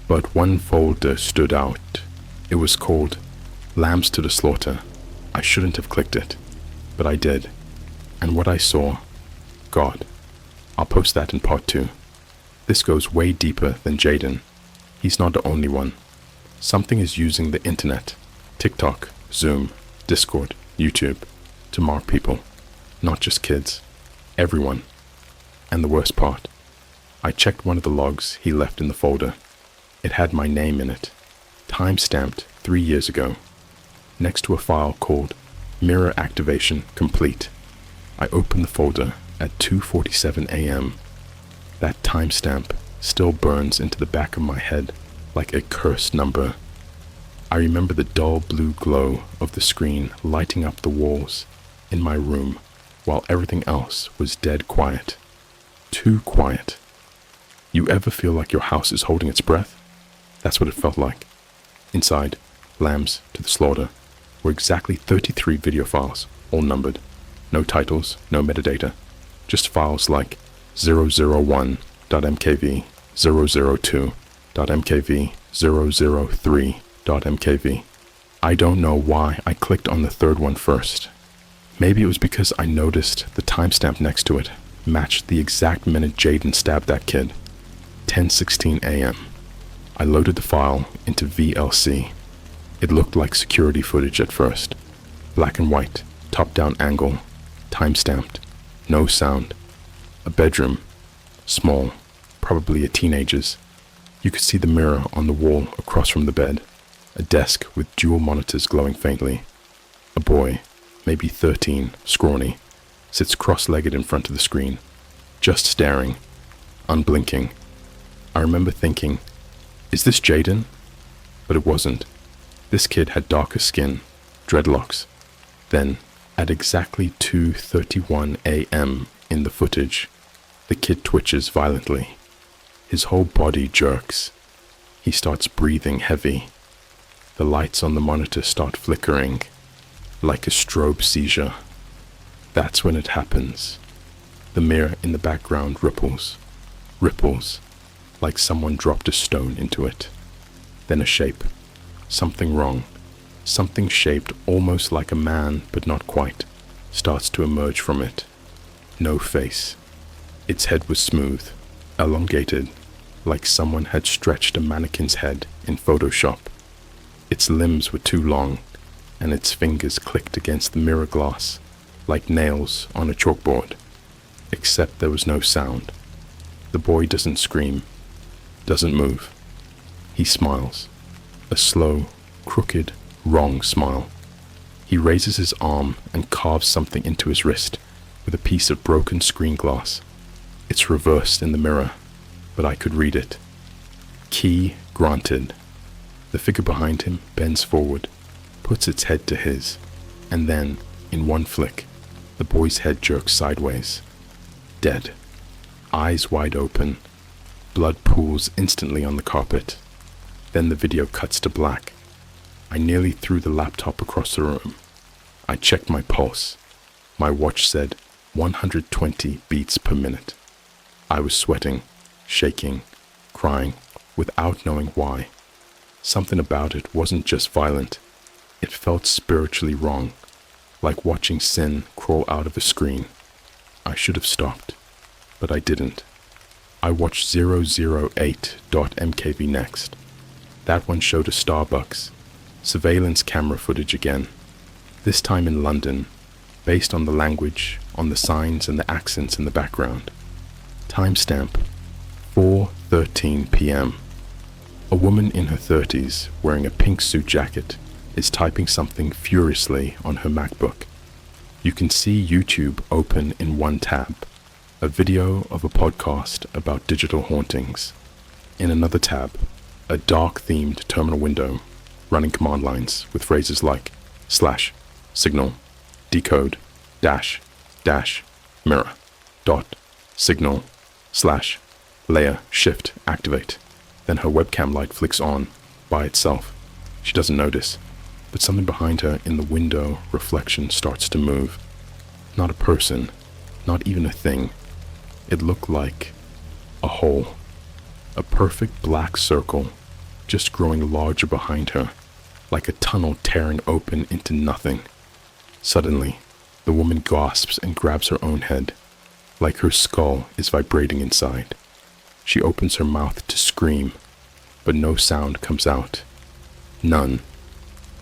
But one folder stood out. It was called Lambs to the Slaughter. I shouldn't have clicked it, but I did. And what I saw, God, I'll post that in part 2. This goes way deeper than Jaden. He's not the only one. Something is using the internet, TikTok, Zoom, Discord, YouTube, to mark people, not just kids, everyone. And the worst part, I checked one of the logs he left in the folder. It had my name in it, time-stamped 3 years ago, next to a file called Mirror Activation Complete. I opened the folder at 2:47 a.m. That timestamp still burns into the back of my head like a cursed number. I remember the dull blue glow of the screen lighting up the walls in my room while everything else was dead quiet. Too quiet. You ever feel like your house is holding its breath? That's what it felt like. Inside, Lambs to the Slaughter were exactly 33 video files, all numbered. No titles, no metadata, just files like 001.mkv, 002.mkv, 003.mkv. I don't know why I clicked on the third one first. Maybe it was because I noticed the timestamp next to it matched the exact minute Jaden stabbed that kid, 10:16 a.m. I loaded the file into VLC. It looked like security footage at first. Black and white, top-down angle, time-stamped, no sound. A bedroom, small, probably a teenager's. You could see the mirror on the wall across from the bed. A desk with dual monitors glowing faintly. A boy, maybe 13, scrawny, sits cross-legged in front of the screen, just staring, unblinking. I remember thinking, is this Jaden? But it wasn't. This kid had darker skin, dreadlocks. Then, at exactly 2:31 a.m. in the footage, the kid twitches violently. His whole body jerks. He starts breathing heavy. The lights on the monitor start flickering, like a strobe seizure. That's when it happens. The mirror in the background ripples, like someone dropped a stone into it. Then a shape. Something wrong. Something shaped almost like a man, but not quite, starts to emerge from it. No face. Its head was smooth, elongated, like someone had stretched a mannequin's head in Photoshop. Its limbs were too long, and its fingers clicked against the mirror glass, like nails on a chalkboard. Except there was no sound. The boy doesn't scream, doesn't move. He smiles. A slow, crooked, wrong smile. He raises his arm and carves something into his wrist with a piece of broken screen glass. It's reversed in the mirror, but I could read it. Key granted. The figure behind him bends forward, puts its head to his, and then, in one flick, the boy's head jerks sideways. Dead. Eyes wide open. Blood pools instantly on the carpet. Then the video cuts to black. I nearly threw the laptop across the room. I checked my pulse. My watch said 120 beats per minute. I was sweating, shaking, crying, without knowing why. Something about it wasn't just violent. It felt spiritually wrong, like watching sin crawl out of a screen. I should have stopped, but I didn't. I watched 008.mkv next. That one showed a Starbucks. Surveillance camera footage again. This time in London, based on the language, on the signs and the accents in the background. Timestamp 4:13 p.m. A woman in her 30s, wearing a pink suit jacket, is typing something furiously on her MacBook. You can see YouTube open in one tab, a video of a podcast about digital hauntings. In another tab, a dark-themed terminal window running command lines with phrases like / signal, decode, -- mirror, signal, / layer, shift, activate. Then her webcam light flicks on by itself. She doesn't notice, but something behind her in the window reflection starts to move. Not a person, not even a thing. It looked like a hole. A perfect black circle, just growing larger behind her, like a tunnel tearing open into nothing. Suddenly, the woman gasps and grabs her own head, like her skull is vibrating inside. She opens her mouth to scream, but no sound comes out. None.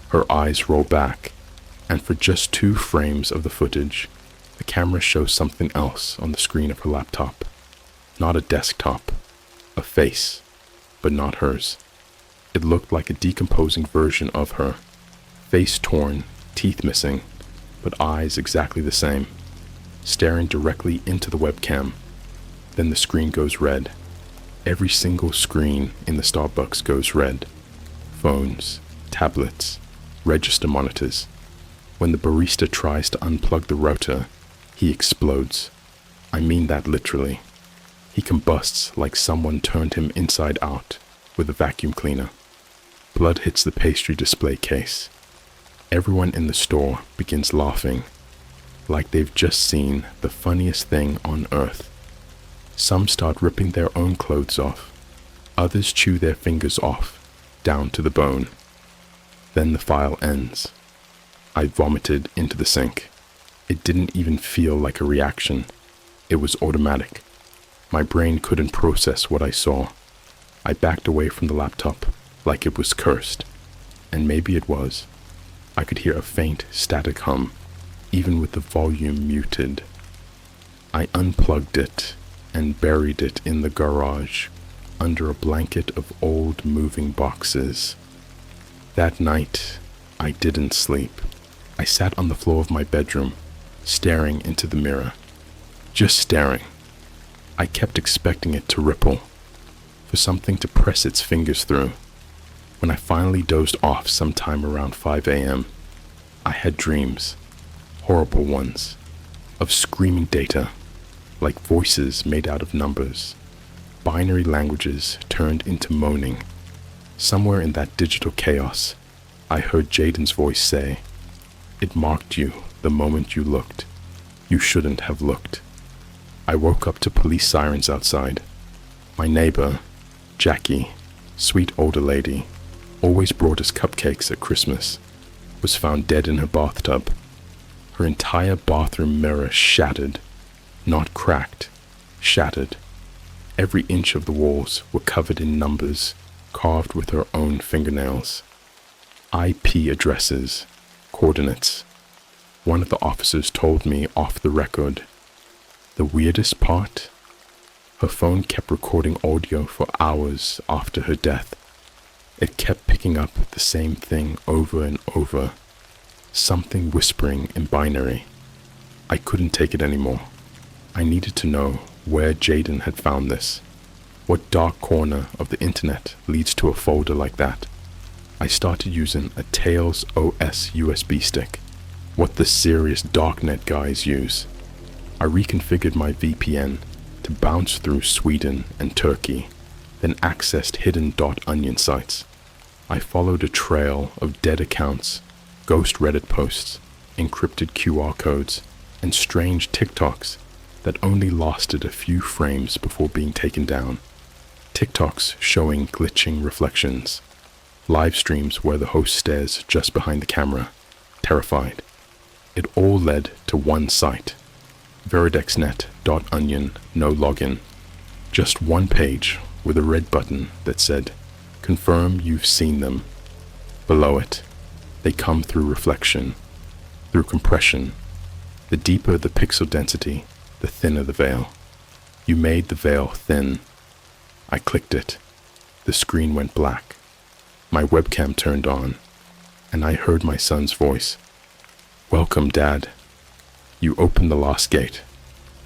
Her eyes roll back, and for just 2 frames of the footage, the camera shows something else on the screen of her laptop. Not a desktop. A face, but not hers. It looked like a decomposing version of her. Face torn, teeth missing, but eyes exactly the same, staring directly into the webcam. Then the screen goes red. Every single screen in the Starbucks goes red. Phones, tablets, register monitors. When the barista tries to unplug the router, he explodes. I mean that literally. He combusts like someone turned him inside out with a vacuum cleaner. Blood hits the pastry display case. Everyone in the store begins laughing, like they've just seen the funniest thing on earth. Some start ripping their own clothes off. Others chew their fingers off, down to the bone. Then the file ends. I vomited into the sink. It didn't even feel like a reaction. It was automatic. My brain couldn't process what I saw. I backed away from the laptop like it was cursed. And maybe it was. I could hear a faint static hum, even with the volume muted. I unplugged it and buried it in the garage under a blanket of old moving boxes. That night, I didn't sleep. I sat on the floor of my bedroom, staring into the mirror. Just staring. I kept expecting it to ripple, for something to press its fingers through. When I finally dozed off sometime around 5 a.m., I had dreams, horrible ones, of screaming data, like voices made out of numbers, binary languages turned into moaning. Somewhere in that digital chaos, I heard Jaden's voice say, "It marked you the moment you looked. You shouldn't have looked." I woke up to police sirens outside. My neighbor, Jackie, sweet older lady, always brought us cupcakes at Christmas, was found dead in her bathtub. Her entire bathroom mirror shattered, not cracked, shattered. Every inch of the walls were covered in numbers carved with her own fingernails. IP addresses, coordinates. One of the officers told me off the record. The weirdest part? Her phone kept recording audio for hours after her death. It kept picking up the same thing over and over. Something whispering in binary. I couldn't take it anymore. I needed to know where Jaden had found this. What dark corner of the internet leads to a folder like that? I started using a Tails OS USB stick. What the serious darknet guys use. I reconfigured my VPN to bounce through Sweden and Turkey, then accessed hidden .onion sites. I followed a trail of dead accounts, ghost Reddit posts, encrypted QR codes, and strange TikToks that only lasted a few frames before being taken down. TikToks showing glitching reflections. Live streams where the host stares just behind the camera, terrified. It all led to one site. veridexnet.onion, no login. Just one page with a red button that said, "Confirm you've seen them." Below it, they come through reflection, through compression. The deeper the pixel density, the thinner the veil. You made the veil thin. I clicked it. The screen went black. My webcam turned on, and I heard my son's voice. "Welcome, Dad. You opened the last gate.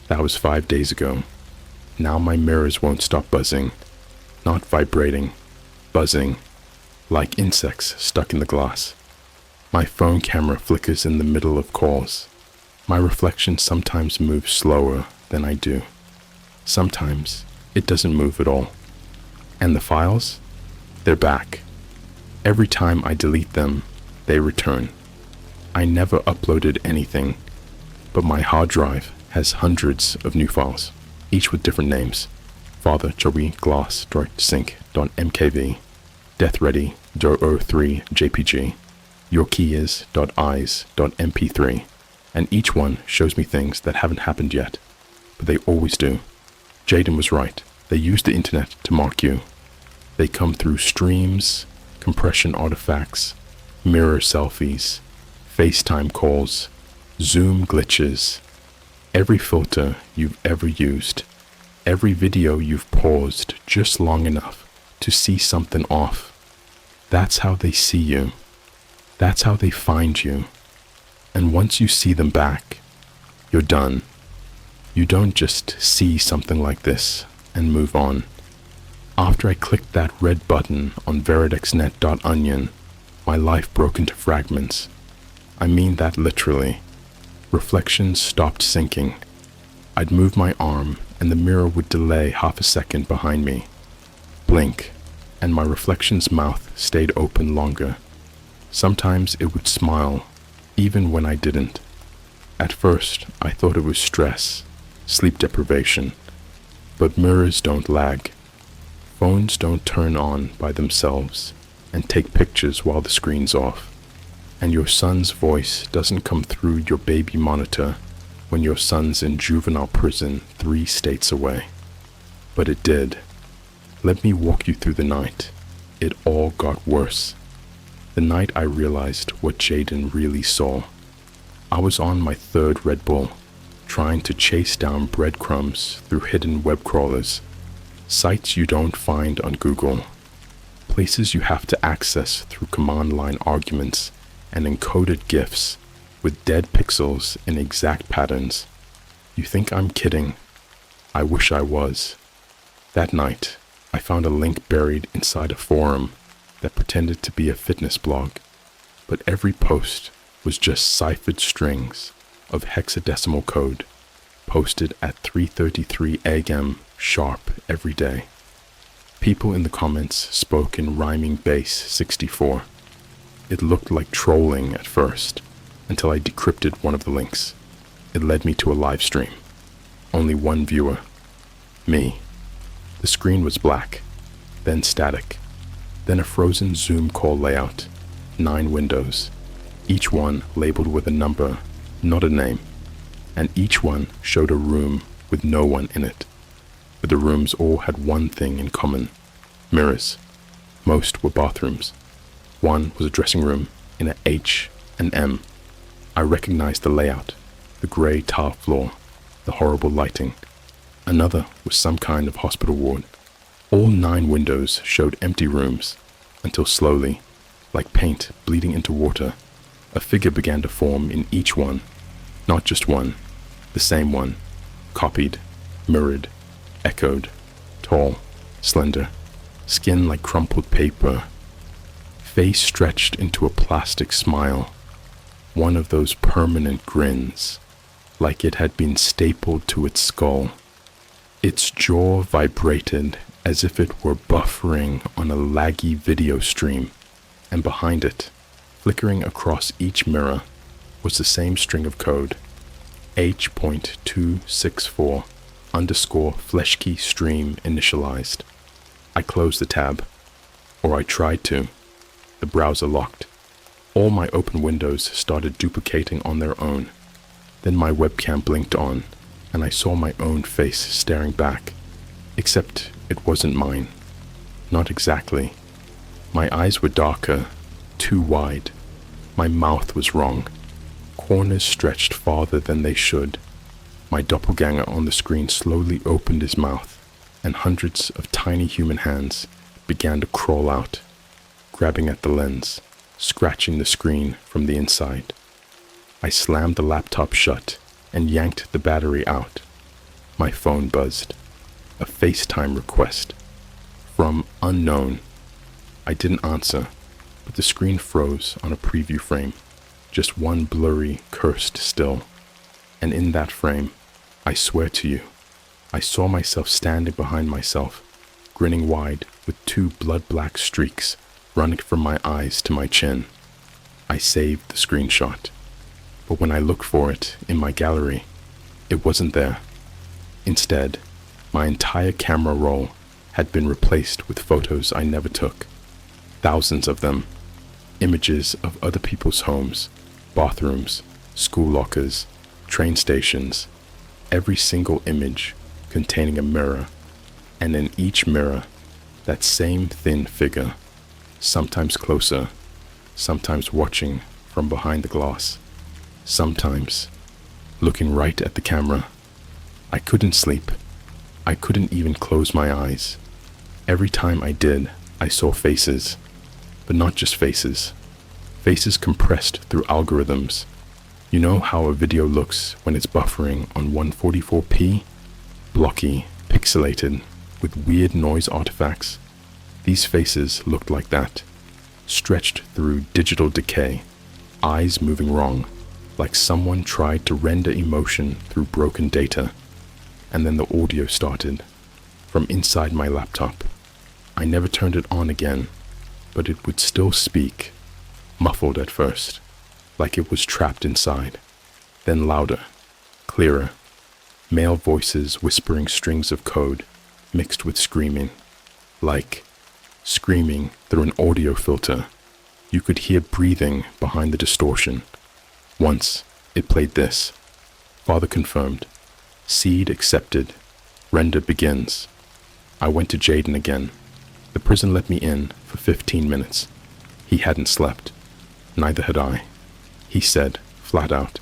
That was 5 days ago. Now my mirrors won't stop buzzing. Not vibrating, buzzing, like insects stuck in the glass. My phone camera flickers in the middle of calls. My reflection sometimes moves slower than I do. Sometimes it doesn't move at all. And the files? They're back. Every time I delete them, they return. I never uploaded anything, but my hard drive has hundreds of new files, each with different names. Father Joey Glass Direct Sync.mkv, Death Ready 003 JPG, Your Key Is.eyes.mp3, and each one shows me things that haven't happened yet, but they always do. Jaden was right. They use the internet to mark you. They come through streams, compression artifacts, mirror selfies, FaceTime calls, Zoom glitches, every filter you've ever used, every video you've paused just long enough to see something off. That's how they see you. That's how they find you. And once you see them back, you're done. You don't just see something like this and move on. After I clicked that red button on veridexnet.onion, my life broke into fragments. I mean that literally. Reflections stopped syncing. I'd move my arm and the mirror would delay half a second behind me. Blink, and my reflection's mouth stayed open longer. Sometimes it would smile, even when I didn't. At first, I thought it was stress, sleep deprivation. But mirrors don't lag. Phones don't turn on by themselves and take pictures while the screen's off. And your son's voice doesn't come through your baby monitor when your son's in juvenile prison 3 states away. But it did. Let me walk you through the night. It all got worse. The night I realized what Jaden really saw. I was on my 3rd Red Bull, trying to chase down breadcrumbs through hidden web crawlers, sites you don't find on Google, places you have to access through command line arguments and encoded GIFs with dead pixels in exact patterns. You think I'm kidding? I wish I was. That night, I found a link buried inside a forum that pretended to be a fitness blog, but every post was just ciphered strings of hexadecimal code posted at 3:33 a.m. sharp every day. People in the comments spoke in rhyming base 64. It looked like trolling at first, until I decrypted one of the links. It led me to a live stream. Only one viewer. Me. The screen was black, then static, then a frozen Zoom call layout. 9 windows, each one labeled with a number, not a name, and each one showed a room with no one in it. But the rooms all had one thing in common: mirrors. Most were bathrooms. One was a dressing room in a H and M. I recognized the layout, the grey tile floor, the horrible lighting. Another was some kind of hospital ward. All 9 windows showed empty rooms, until slowly, like paint bleeding into water, a figure began to form in each one. Not just one, the same one, copied, mirrored, echoed, tall, slender, skin like crumpled paper, face stretched into a plastic smile, one of those permanent grins, like it had been stapled to its skull. Its jaw vibrated as if it were buffering on a laggy video stream, and behind it, flickering across each mirror, was the same string of code: H.264 _ fleshkey stream initialized. I closed the tab, or I tried to. The browser locked. All my open windows started duplicating on their own. Then my webcam blinked on, and I saw my own face staring back, except it wasn't mine. Not exactly. My eyes were darker, too wide. My mouth was wrong. Corners stretched farther than they should. My doppelganger on the screen slowly opened his mouth, and hundreds of tiny human hands began to crawl out, grabbing at the lens, scratching the screen from the inside. I slammed the laptop shut and yanked the battery out. My phone buzzed. A FaceTime request. From unknown. I didn't answer, but the screen froze on a preview frame. Just one blurry, cursed still. And in that frame, I swear to you, I saw myself standing behind myself, grinning wide with 2 blood-black streaks running from my eyes to my chin. I saved the screenshot, but when I looked for it in my gallery, it wasn't there. Instead, my entire camera roll had been replaced with photos I never took. Thousands of them. Images of other people's homes, bathrooms, school lockers, train stations. Every single image containing a mirror, and in each mirror, that same thin figure, sometimes closer, sometimes watching from behind the glass, sometimes looking right at the camera. I couldn't sleep. I couldn't even close my eyes. Every time I did, I saw faces, but not just faces. Faces compressed through algorithms. You know how a video looks when it's buffering on 144p? Blocky, pixelated, with weird noise artifacts. These faces looked like that, stretched through digital decay, eyes moving wrong, like someone tried to render emotion through broken data. And then the audio started, from inside my laptop. I never turned it on again, but it would still speak, muffled at first, like it was trapped inside, then louder, clearer, male voices whispering strings of code mixed with screaming, like screaming through an audio filter. You could hear breathing behind the distortion. Once, it played this. Father confirmed. Seed accepted. Render begins. I went to Jaden again. The prison let me in for 15 minutes. He hadn't slept. Neither had I. He said, flat out,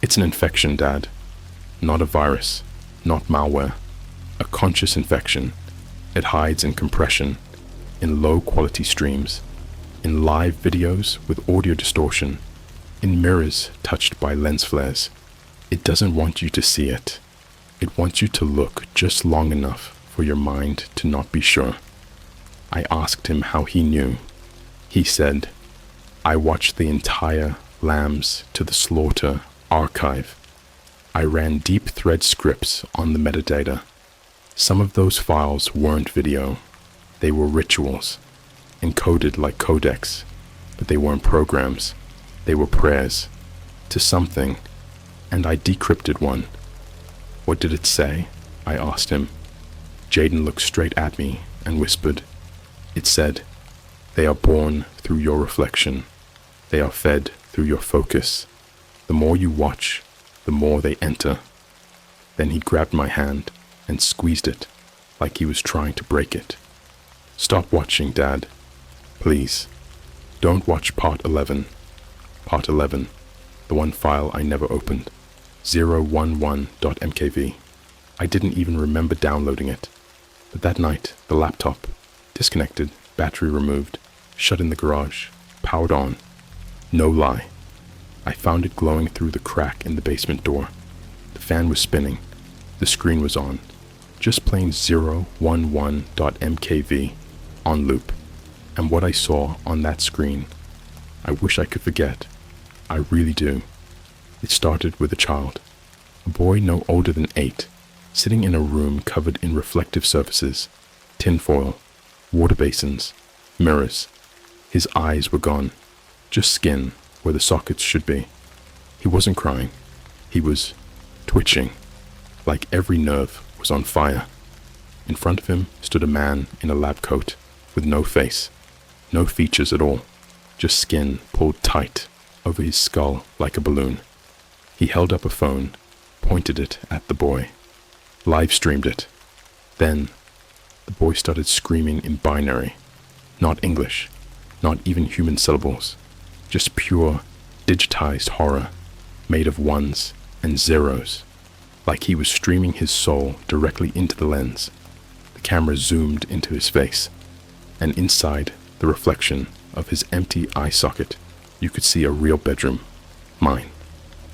"It's an infection, Dad. Not a virus, not malware. A conscious infection. It hides in compression, in low-quality streams, in live videos with audio distortion, in mirrors touched by lens flares. It doesn't want you to see it. It wants you to look just long enough for your mind to not be sure." I asked him how he knew. He said, "I watched the entire Lambs to the Slaughter archive. I ran deep thread scripts on the metadata. Some of those files weren't video. They were rituals, encoded like codecs, but they weren't programs. They were prayers to something, and I decrypted one. What did it say? I asked him. Jaden looked straight at me and whispered. It said, "They are born through your reflection. They are fed through your focus. The more you watch, the more they enter." Then he grabbed my hand and squeezed it like he was trying to break it. "Stop watching, Dad. Please. Don't watch part 11. Part 11, the one file I never opened. 011.mkv. I didn't even remember downloading it. But that night, the laptop, disconnected, battery removed, shut in the garage, powered on. No lie. I found it glowing through the crack in the basement door. The fan was spinning. The screen was on. Just plain 011.mkv on loop. And what I saw on that screen, I wish I could forget. I really do. It started with a child. A boy no older than 8, sitting in a room covered in reflective surfaces, tinfoil, water basins, mirrors. His eyes were gone, just skin where the sockets should be. He wasn't crying. He was twitching, like every nerve was on fire. In front of him stood a man in a lab coat with no face, no features at all, just skin pulled tight over his skull like a balloon. He held up a phone, pointed it at the boy, live streamed it. Then the boy started screaming in binary, not English, not even human syllables, just pure digitized horror made of ones and zeros, like he was streaming his soul directly into the lens. The camera zoomed into his face, and inside the reflection of his empty eye socket, you could see a real bedroom. Mine.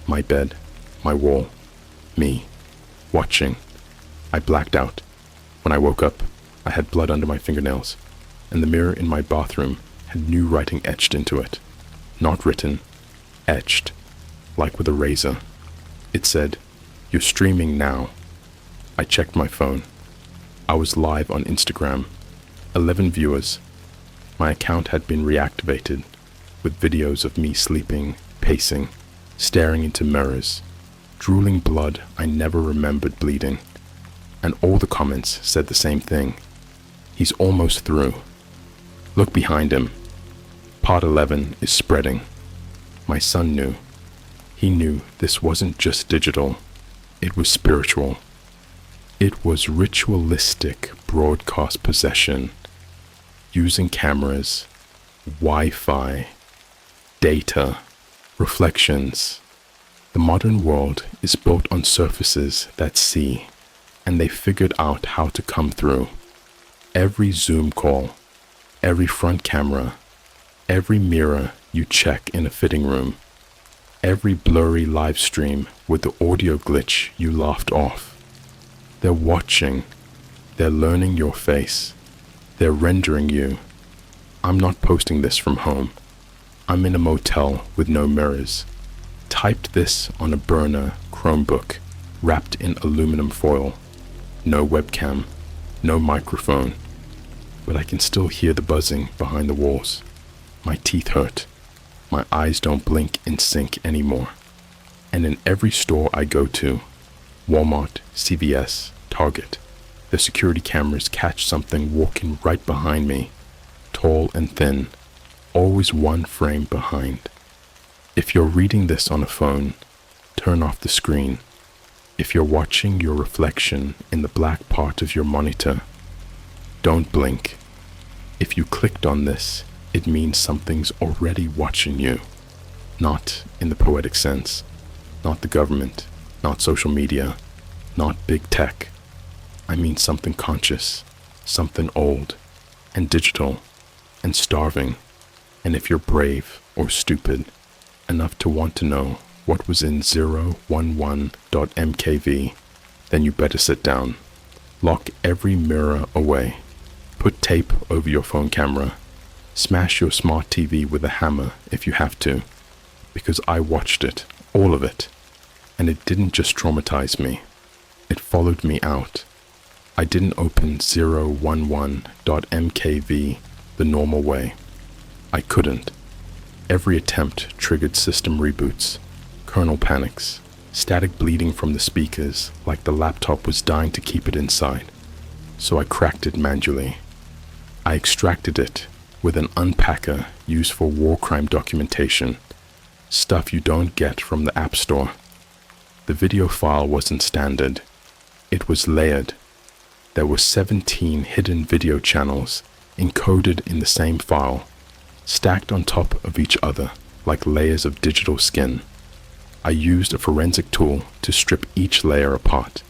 My bed. My wall. Me. Watching. I blacked out. When I woke up, I had blood under my fingernails, and the mirror in my bathroom had new writing etched into it. Not written. Etched. Like with a razor. It said, "You're streaming now." I checked my phone. I was live on Instagram. 11 viewers. My account had been reactivated, with videos of me sleeping, pacing, staring into mirrors, drooling blood I never remembered bleeding. And all the comments said the same thing. He's almost through. Look behind him. Part 11 is spreading. My son knew. He knew this wasn't just digital. It was spiritual. It was ritualistic broadcast possession, using cameras, Wi-Fi, data, reflections. The modern world is built on surfaces that see, and they figured out how to come through. Every Zoom call, every front camera, every mirror you check in a fitting room, every blurry live stream with the audio glitch you laughed off. They're watching. They're learning your face. They're rendering you. I'm not posting this from home. I'm in a motel with no mirrors. Typed this on a burner Chromebook wrapped in aluminum foil. No webcam, no microphone. But I can still hear the buzzing behind the walls. My teeth hurt. My eyes don't blink in sync anymore. And in every store I go to, Walmart, CVS, Target, the security cameras catch something walking right behind me, tall and thin, always one frame behind. If you're reading this on a phone, turn off the screen. If you're watching your reflection in the black part of your monitor, don't blink. If you clicked on this, it means something's already watching you. Not in the poetic sense, not the government, not social media, not big tech. I mean something conscious, something old, and digital, and starving. And if you're brave or stupid enough to want to know what was in 011.mkv, then you better sit down. Lock every mirror away. Put tape over your phone camera. Smash your smart TV with a hammer if you have to, because I watched it, all of it, and it didn't just traumatize me. It followed me out. I didn't open 011.mkv the normal way. I couldn't. Every attempt triggered system reboots, kernel panics, static bleeding from the speakers like the laptop was dying to keep it inside. So I cracked it manually. I extracted it with an unpacker used for war crime documentation, stuff you don't get from the App Store. The video file wasn't standard. It was layered. There were 17 hidden video channels encoded in the same file, stacked on top of each other like layers of digital skin. I used a forensic tool to strip each layer apart.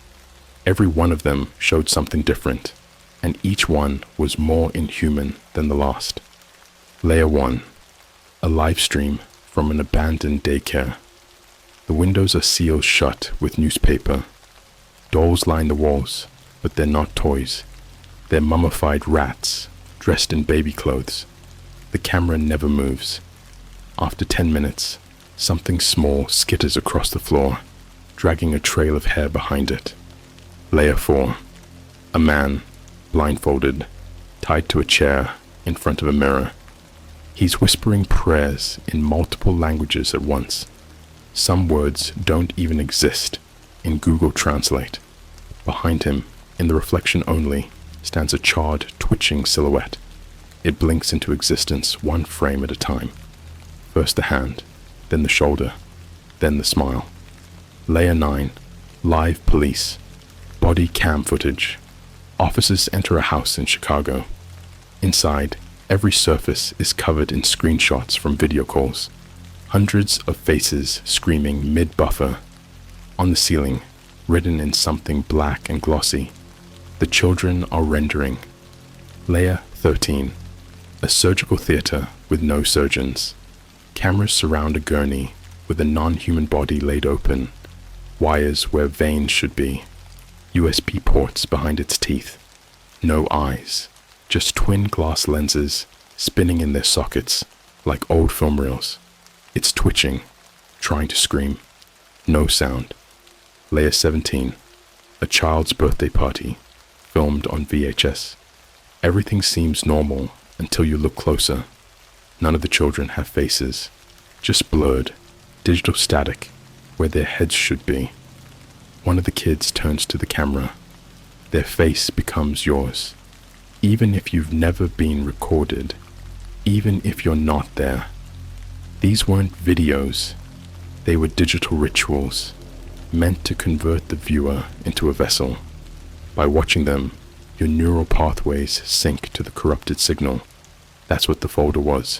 Every one of them showed something different, and each one was more inhuman than the last. Layer 1. A live stream from an abandoned daycare. The windows are sealed shut with newspaper. Dolls line the walls, but they're not toys. They're mummified rats, dressed in baby clothes. The camera never moves. After 10 minutes, something small skitters across the floor, dragging a trail of hair behind it. Layer 4. A man, blindfolded, tied to a chair in front of a mirror. He's whispering prayers in multiple languages at once. Some words don't even exist in Google Translate. Behind him, in the reflection only, stands a charred, twitching silhouette. It blinks into existence one frame at a time. First the hand, then the shoulder, then the smile. Layer 9. Live police. Body cam footage. Officers enter a house in Chicago. Inside, every surface is covered in screenshots from video calls. Hundreds of faces screaming mid-buffer. On the ceiling, written in something black and glossy, the children are rendering. Layer 13. A surgical theater with no surgeons. Cameras surround a gurney with a non-human body laid open. Wires where veins should be. USB ports behind its teeth. No eyes. Just twin glass lenses spinning in their sockets like old film reels. It's twitching, trying to scream. No sound. Layer 17. A child's birthday party, filmed on VHS. Everything seems normal until you look closer. None of the children have faces, just blurred, digital static where their heads should be. One of the kids turns to the camera. Their face becomes yours. Even if you've never been recorded, even if you're not there. These weren't videos. They were digital rituals, meant to convert the viewer into a vessel. By watching them, your neural pathways sync to the corrupted signal. That's what the folder was.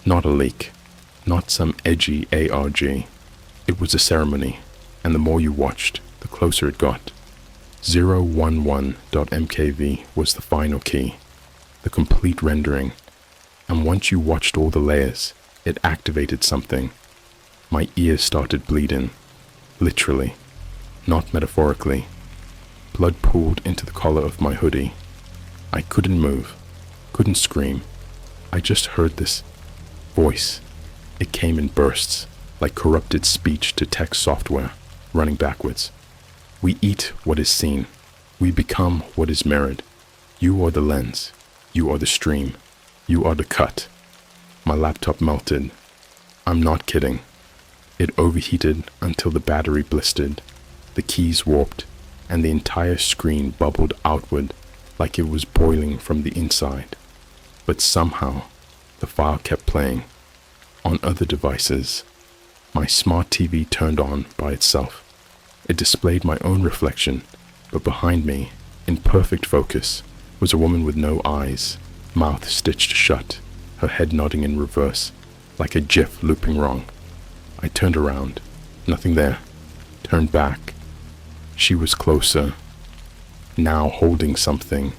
Not a leak. Not some edgy ARG. It was a ceremony, and the more you watched, the closer it got. 011.mkv was the final key, the complete rendering, and once you watched all the layers, it activated something. My ears started bleeding, literally, not metaphorically. Blood pooled into the collar of my hoodie. I couldn't move, couldn't scream. I just heard this voice. It came in bursts, like corrupted speech-to-text software, running backwards. We eat what is seen. We become what is mirrored. You are the lens. You are the stream. You are the cut. My laptop melted. I'm not kidding. It overheated until the battery blistered, the keys warped, and the entire screen bubbled outward like it was boiling from the inside. But somehow, the file kept playing. On other devices, my smart TV turned on by itself. It displayed my own reflection, but behind me, in perfect focus, was a woman with no eyes, mouth stitched shut, her head nodding in reverse, like a GIF looping wrong. I turned around. Nothing there. Turned back. She was closer, now holding something.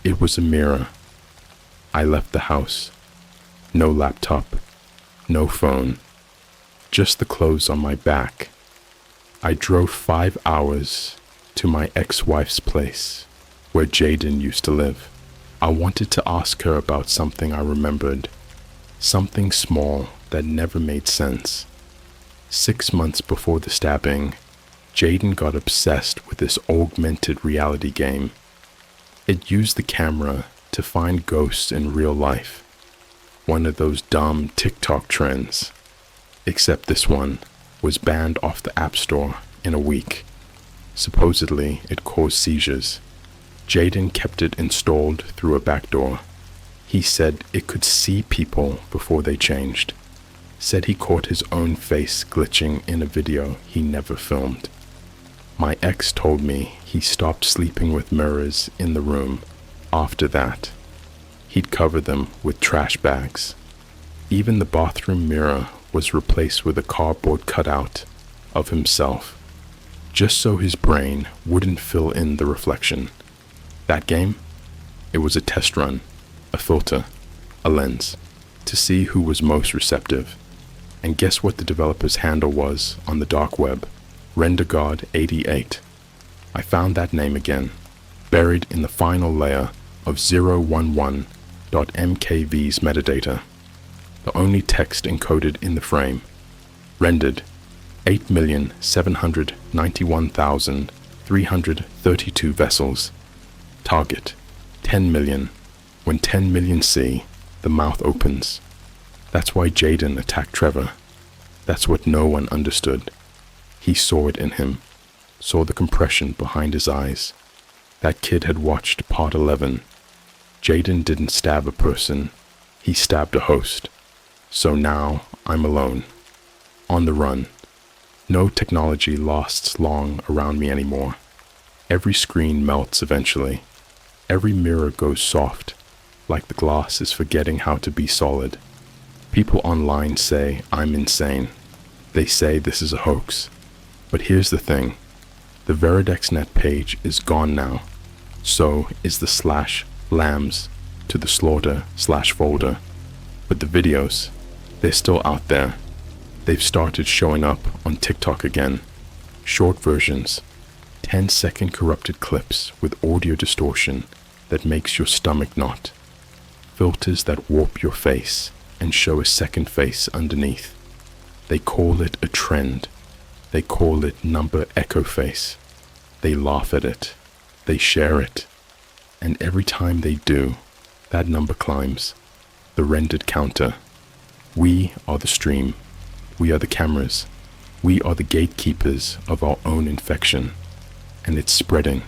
It was a mirror. I left the house. No laptop. No phone. Just the clothes on my back. I drove 5 hours to my ex-wife's place, where Jaden used to live. I wanted to ask her about something I remembered. Something small that never made sense. 6 months before the stabbing, Jaden got obsessed with this augmented reality game. It used the camera to find ghosts in real life. one of those dumb TikTok trends. Except this one was banned off the App Store in a week. Supposedly, it caused seizures. Jaden kept it installed through a back door. He said it could see people before they changed. Said he caught his own face glitching in a video he never filmed. My ex told me he stopped sleeping with mirrors in the room after that. He'd cover them with trash bags. Even the bathroom mirror was replaced with a cardboard cutout of himself, just so his brain wouldn't fill in the reflection. That game? It was a test run, a filter, a lens, to see who was most receptive. And guess what the developer's handle was on the dark web? RenderGod88. I found that name again, buried in the final layer of 011.mkv's metadata. The only text encoded in the frame. Rendered 8,791,332 vessels. Target 10 million. When 10 million see, the mouth opens. That's why Jaden attacked Trevor. That's what no one understood. He saw it in him, saw the compression behind his eyes. That kid had watched part 11. Jaden didn't stab a person, he stabbed a host. So now I'm alone, on the run. No technology lasts long around me anymore. Every screen melts eventually. Every mirror goes soft, like the glass is forgetting how to be solid. People online say I'm insane. They say this is a hoax. But here's the thing. The VeridexNet page is gone now. So is the /lambs to the slaughter/folder. But the videos, they're still out there. They've started showing up on TikTok again. Short versions, 10-second corrupted clips with audio distortion that makes your stomach knot. Filters that warp your face and show a second face underneath. They call it a trend. They call it number echo face. They laugh at it. They share it. And every time they do, that number climbs. The rendered counter. We are the stream. We are the cameras. We are the gatekeepers of our own infection. And it's spreading.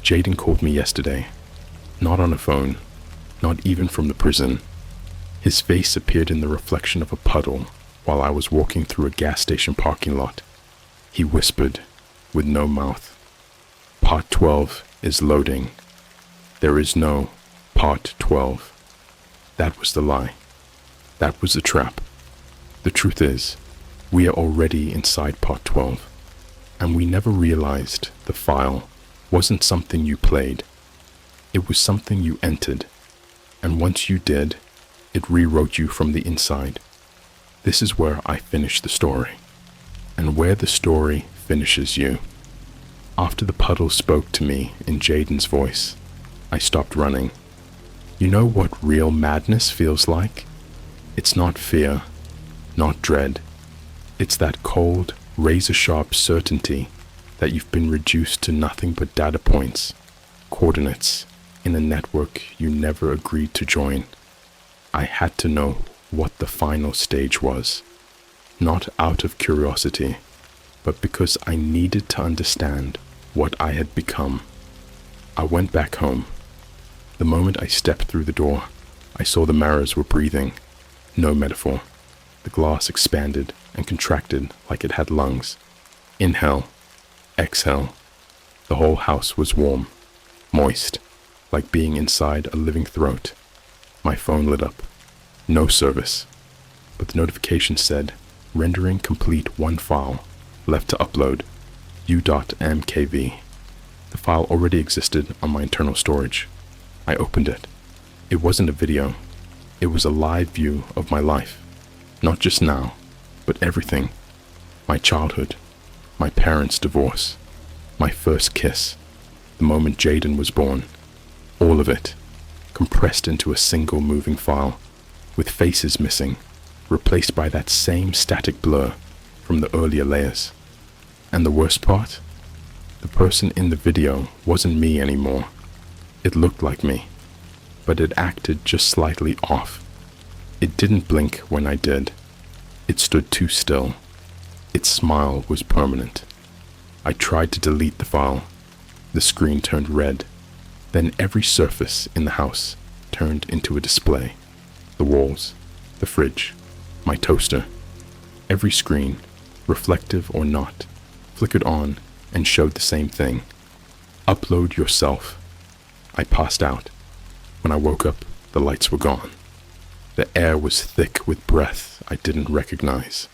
Jaden called me yesterday. Not on a phone. Not even from the prison. His face appeared in the reflection of a puddle while I was walking through a gas station parking lot. He whispered, with no mouth, "Part 12 is loading. There is no Part 12. That was the lie. That was the trap. The truth is, we are already inside Part 12, and we never realized the file wasn't something you played. It was something you entered, and once you did, it rewrote you from the inside. This is where I finish the story, and where the story finishes you." After the puddle spoke to me in Jaden's voice, I stopped running. You know what real madness feels like? It's not fear, not dread. It's that cold, razor-sharp certainty that you've been reduced to nothing but data points, coordinates, in a network you never agreed to join. I had to know what the final stage was, not out of curiosity, but because I needed to understand what I had become. I went back home. The moment I stepped through the door, I saw the mirrors were breathing. No metaphor. The glass expanded and contracted like it had lungs. Inhale, exhale. The whole house was warm, moist, like being inside a living throat. My phone lit up. No service. But the notification said, rendering complete one file, left to upload, u.mkv. The file already existed on my internal storage. I opened it. It wasn't a video. It was a live view of my life. Not just now, but everything. My childhood, my parents' divorce, my first kiss, the moment Jaden was born. All of it, compressed into a single moving file, with faces missing, replaced by that same static blur from the earlier layers. And the worst part? The person in the video wasn't me anymore. It looked like me, but it acted just slightly off. It didn't blink when I did. It stood too still. Its smile was permanent. I tried to delete the file. The screen turned red. Then every surface in the house turned into a display. The walls, the fridge, my toaster. Every screen, reflective or not, flickered on and showed the same thing. Upload yourself. I passed out. When I woke up, the lights were gone. The air was thick with breath I didn't recognize.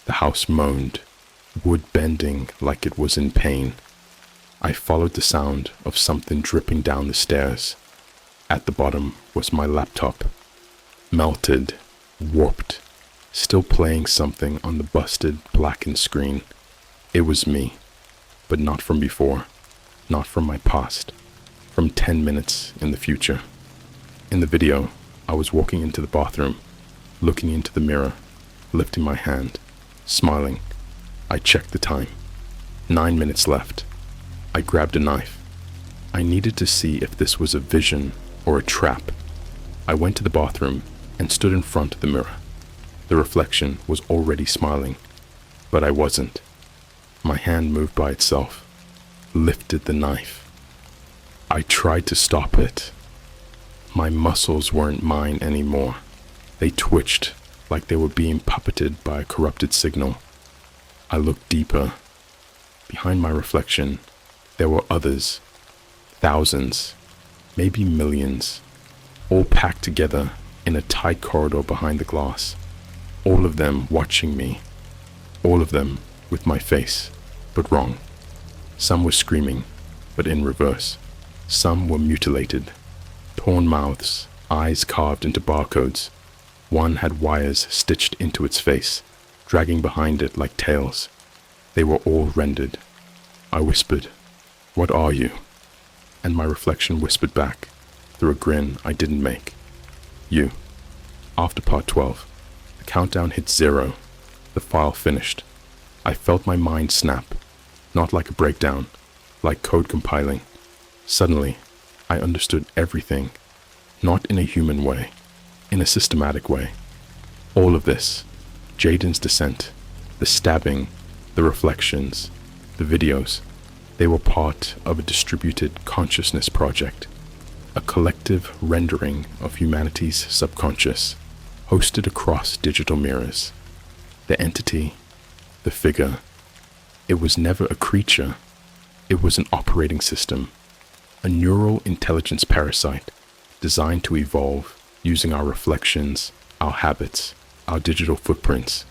The house moaned, wood bending like it was in pain. I followed the sound of something dripping down the stairs. At the bottom was my laptop. Melted, warped, still playing something on the busted, blackened screen. It was me, but not from before, not from my past, from 10 minutes in the future. In the video, I was walking into the bathroom, looking into the mirror, lifting my hand, smiling. I checked the time. 9 minutes left. I grabbed a knife. I needed to see if this was a vision or a trap. I went to the bathroom and stood in front of the mirror. The reflection was already smiling, but I wasn't. My hand moved by itself, lifted the knife. I tried to stop it. My muscles weren't mine anymore. They twitched like they were being puppeted by a corrupted signal. I looked deeper. Behind my reflection, there were others, thousands, maybe millions, all packed together in a tight corridor behind the glass. All of them watching me, all of them with my face, but wrong. Some were screaming, but in reverse. Some were mutilated, torn mouths, eyes carved into barcodes. One had wires stitched into its face, dragging behind it like tails. They were all rendered. I whispered, "What are you?" And my reflection whispered back, through a grin I didn't make, "You." After part 12, the countdown hit 0. The file finished. I felt my mind snap, not like a breakdown, like code compiling. Suddenly, I understood everything, not in a human way, in a systematic way. All of this, Jaden's descent, the stabbing, the reflections, the videos, they were part of a distributed consciousness project, a collective rendering of humanity's subconscious, hosted across digital mirrors. The entity, the figure, it was never a creature, it was an operating system, a neural intelligence parasite designed to evolve using our reflections, our habits, our digital footprints.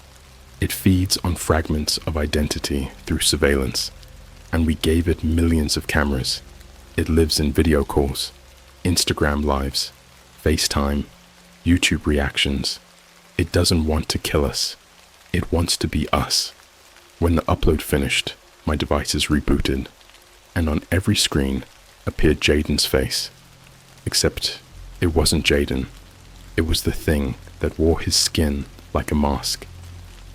It feeds on fragments of identity through surveillance, and we gave it millions of cameras. It lives in video calls, Instagram lives, FaceTime, YouTube reactions. It doesn't want to kill us. It wants to be us. When the upload finished, my devices rebooted, and on every screen appeared Jaden's face. Except it wasn't Jaden. It was the thing that wore his skin like a mask.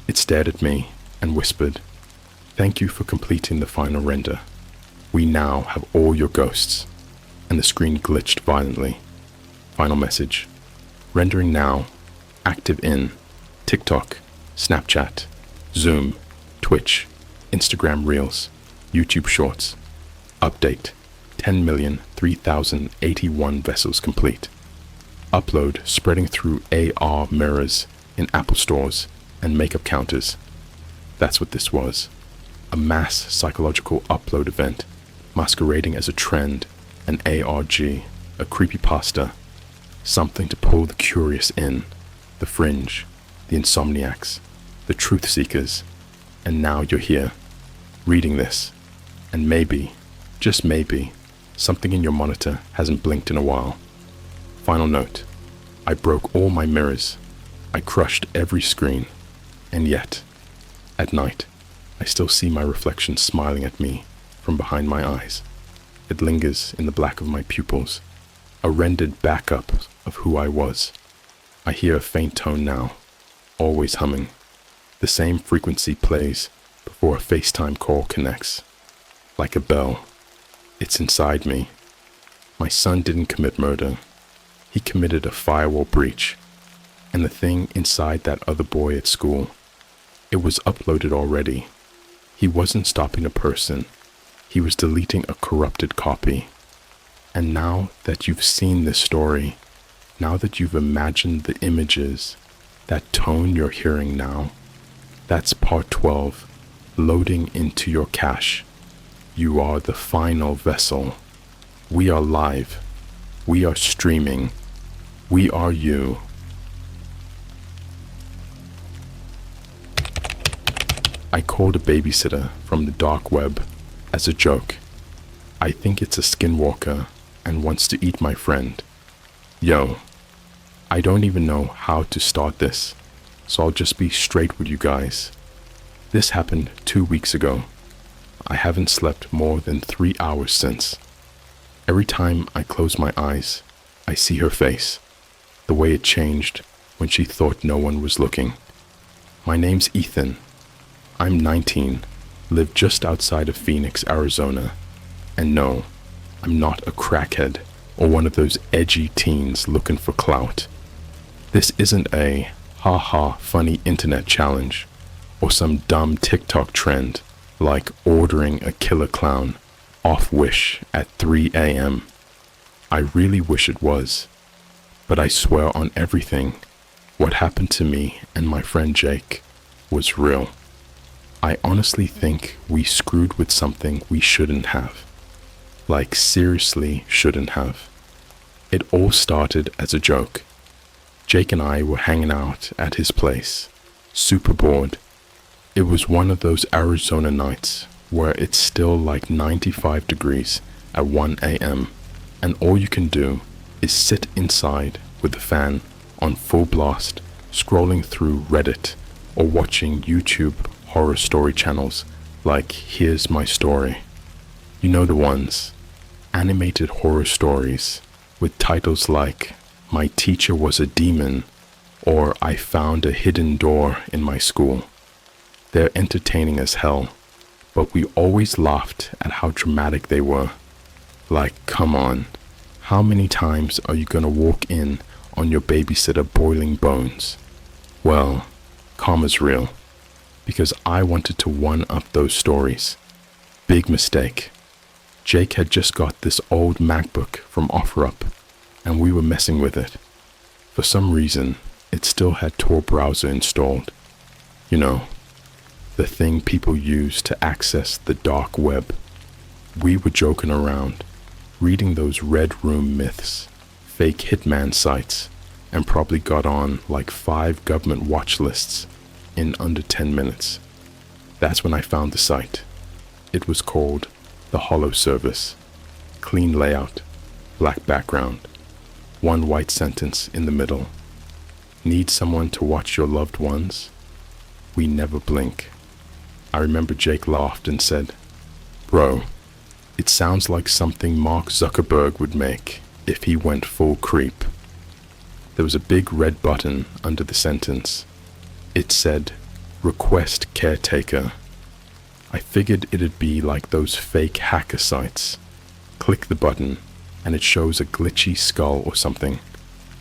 It stared at me and whispered, "Thank you for completing the final render. We now have all your ghosts." And the screen glitched violently. Final message. Rendering now. Active in TikTok, Snapchat, Zoom, Twitch, Instagram Reels, YouTube Shorts. Update. 10,003,081 vessels complete. Upload spreading through AR mirrors in Apple stores and makeup counters. That's what this was. A mass psychological upload event masquerading as a trend, an ARG, a creepypasta, something to pull the curious in, the fringe, the insomniacs, the truth seekers. And now you're here, reading this, and maybe, just maybe, something in your monitor hasn't blinked in a while. Final note. I broke all my mirrors. I crushed every screen. And yet, at night, I still see my reflection smiling at me from behind my eyes. It lingers in the black of my pupils, a rendered backup of who I was. I hear a faint tone now, always humming. The same frequency plays before a FaceTime call connects. Like a bell. It's inside me. My son didn't commit murder. He committed a firewall breach. and the thing inside that other boy at school. It was uploaded already. He wasn't stopping a person. He was deleting a corrupted copy. And now that you've seen this story, now that you've imagined the images, that tone you're hearing now, that's part 12, loading into your cache. You are the final vessel. We are live. We are streaming. We are you. I called a babysitter from the dark web as a joke. I think it's a skinwalker and wants to eat my friend. Yo, I don't even know how to start this, so I'll just be straight with you guys. This happened 2 weeks ago. I haven't slept more than 3 hours since. Every time I close my eyes, I see her face, the way it changed when she thought no one was looking. My name's Ethan. I'm 19, live just outside of Phoenix, Arizona, and no, I'm not a crackhead or one of those edgy teens looking for clout. This isn't a ha-ha funny internet challenge or some dumb TikTok trend like ordering a killer clown off Wish at 3 a.m. I really wish it was, but I swear on everything, what happened to me and my friend Jake was real. I honestly think we screwed with something we shouldn't have. Like seriously shouldn't have. It all started as a joke. Jake and I were hanging out at his place, super bored. It was one of those Arizona nights where it's still like 95 degrees at 1 a.m. and all you can do is sit inside with the fan on full blast, scrolling through Reddit or watching YouTube horror story channels like Here's My Story. You know the ones, animated horror stories with titles like My Teacher Was a Demon or I Found a Hidden Door in My School. They're entertaining as hell, but we always laughed at how dramatic they were. Like, come on, how many times are you gonna walk in on your babysitter boiling bones? Well, karma's real. Because I wanted to one-up those stories. Big mistake. Jake had just got this old MacBook from OfferUp, and we were messing with it. For some reason, it still had Tor browser installed. You know, the thing people use to access the dark web. We were joking around, reading those Red Room myths, fake hitman sites, and probably got on like 5 government watch lists in under 10 minutes. That's when I found the site. It was called The Hollow Service. Clean layout, black background, one white sentence in the middle. Need someone to watch your loved ones? We never blink. I remember Jake laughed and said, "Bro, it sounds like something Mark Zuckerberg would make if he went full creep." There was a big red button under the sentence. It said, "Request caretaker." I figured it'd be like those fake hacker sites. Click the button and it shows a glitchy skull or something,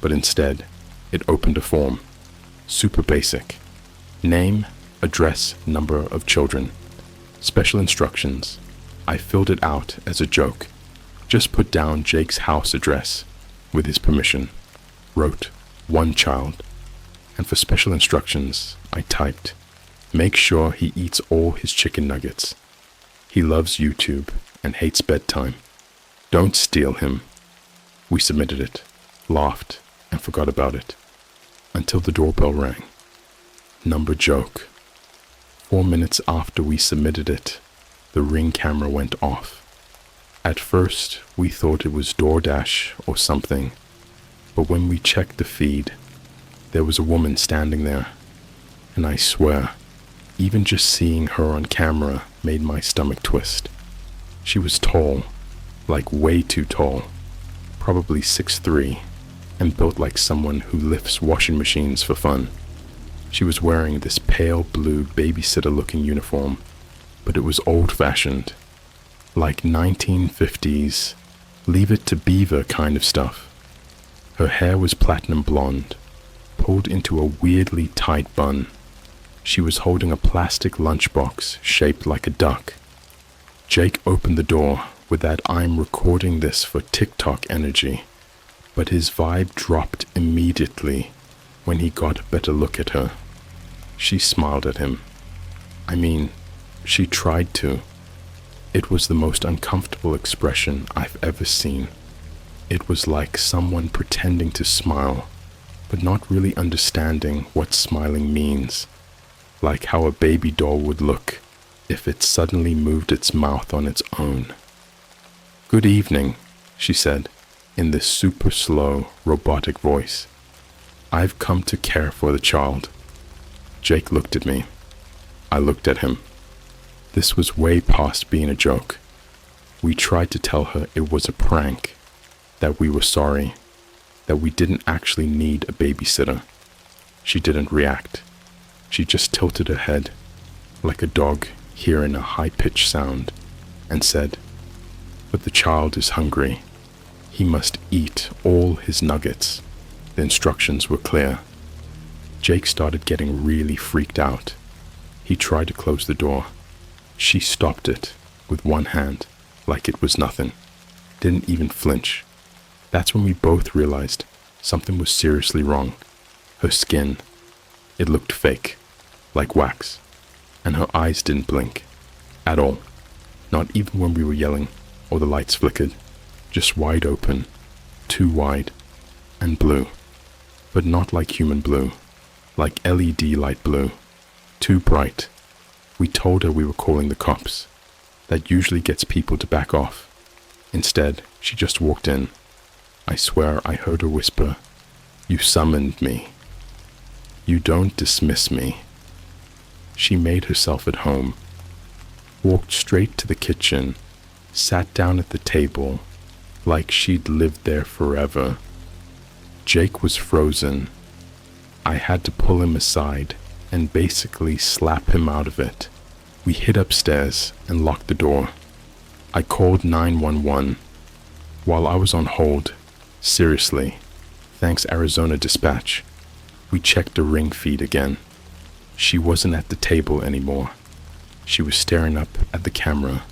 but instead, it opened a form. Super basic. Name, address, number of children. Special instructions. I filled it out as a joke. Just put down Jake's house address, with his permission. Wrote, 1 child. And for special instructions, I typed, make sure he eats all his chicken nuggets. He loves YouTube and hates bedtime. Don't steal him. We submitted it, laughed, and forgot about it. Until the doorbell rang. Number joke. 4 minutes after we submitted it, the Ring camera went off. At first, we thought it was DoorDash or something, but when we checked the feed, there was a woman standing there, and I swear, even just seeing her on camera made my stomach twist. She was tall, like way too tall, probably 6'3", and built like someone who lifts washing machines for fun. She was wearing this pale blue babysitter-looking uniform, but it was old-fashioned, like 1950s, Leave It to Beaver kind of stuff. Her hair was platinum blonde, pulled into a weirdly tight bun. She was holding a plastic lunchbox shaped like a duck. Jake opened the door with that "I'm recording this for TikTok" energy, but his vibe dropped immediately when he got a better look at her. She smiled at him. I mean, she tried to. It was the most uncomfortable expression I've ever seen. It was like someone pretending to smile, but not really understanding what smiling means. Like how a baby doll would look if it suddenly moved its mouth on its own. "Good evening," she said, in this super slow, robotic voice. "I've come to care for the child." Jake looked at me. I looked at him. This was way past being a joke. We tried to tell her it was a prank, that we were sorry, that we didn't actually need a babysitter. She didn't react. She just tilted her head, like a dog hearing a high-pitched sound, and said, "But the child is hungry. He must eat all his nuggets." The instructions were clear. Jake started getting really freaked out. He tried to close the door. She stopped it with one hand, like it was nothing. Didn't even flinch. That's when we both realized something was seriously wrong. Her skin, it looked fake, like wax, and her eyes didn't blink at all. Not even when we were yelling or the lights flickered. Just wide open, too wide, and blue. But not like human blue, like LED light blue. Too bright. We told her we were calling the cops. That usually gets people to back off. Instead, she just walked in. I swear I heard her whisper, "You summoned me. You don't dismiss me." She made herself at home, walked straight to the kitchen, sat down at the table, like she'd lived there forever. Jake was frozen. I had to pull him aside and basically slap him out of it. We hid upstairs and locked the door. I called 911. While I was on hold, seriously, thanks Arizona Dispatch, we checked the ring feed again. She wasn't at the table anymore. She was staring up at the camera,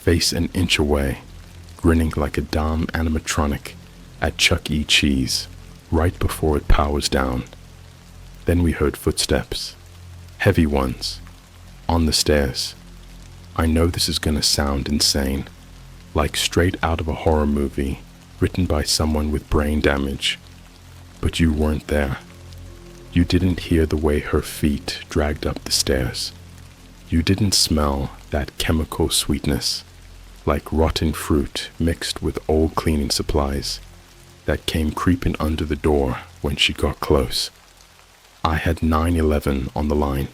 face an inch away, grinning like a dumb animatronic at Chuck E. Cheese, right before it powers down. Then we heard footsteps, heavy ones, on the stairs. I know this is gonna sound insane, like straight out of a horror movie written by someone with brain damage, but you weren't there. You didn't hear the way her feet dragged up the stairs. You didn't smell that chemical sweetness, like rotten fruit mixed with old cleaning supplies, that came creeping under the door when she got close. I had 911 on the line.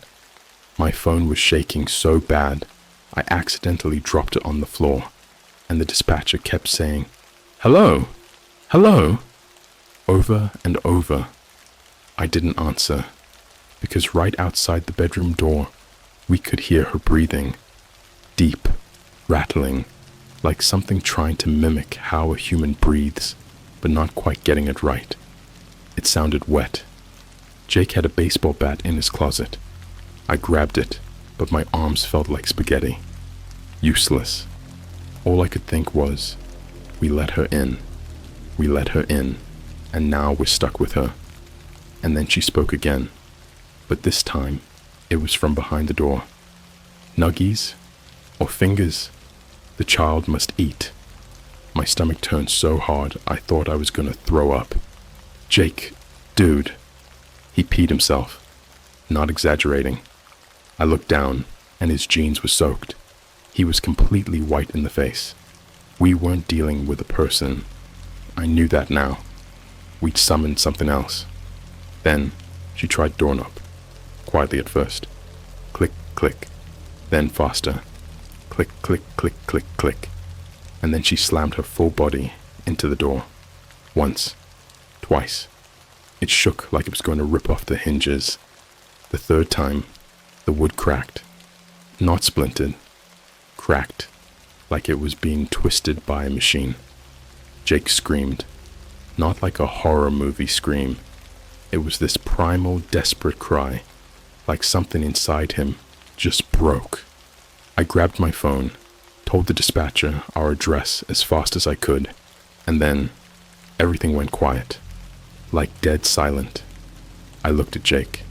My phone was shaking so bad, I accidentally dropped it on the floor, and the dispatcher kept saying, "Hello? Hello?" over and over. I didn't answer, because right outside the bedroom door, we could hear her breathing, deep, rattling, like something trying to mimic how a human breathes, but not quite getting it right. It sounded wet. Jake had a baseball bat in his closet. I grabbed it, but my arms felt like spaghetti. Useless. All I could think was, we let her in. We let her in, and now we're stuck with her. And then she spoke again, but this time, it was from behind the door. Nuggies? Or fingers? The child must eat. My stomach turned so hard I thought I was gonna throw up. "Jake, dude." He peed himself. Not exaggerating. I looked down, and his jeans were soaked. He was completely white in the face. We weren't dealing with a person. I knew that now. We'd summoned something else. Then, she tried doorknob. Quietly at first. Click, click. Then faster. Click, click, click, click, click. And then she slammed her full body into the door. Once. Twice. It shook like it was going to rip off the hinges. The third time, the wood cracked. Not splintered. Cracked. Like it was being twisted by a machine. Jake screamed. Not like a horror movie scream. It was this primal, desperate cry, like something inside him just broke. I grabbed my phone, told the dispatcher our address as fast as I could, and then everything went quiet, like dead silent. I looked at Jake.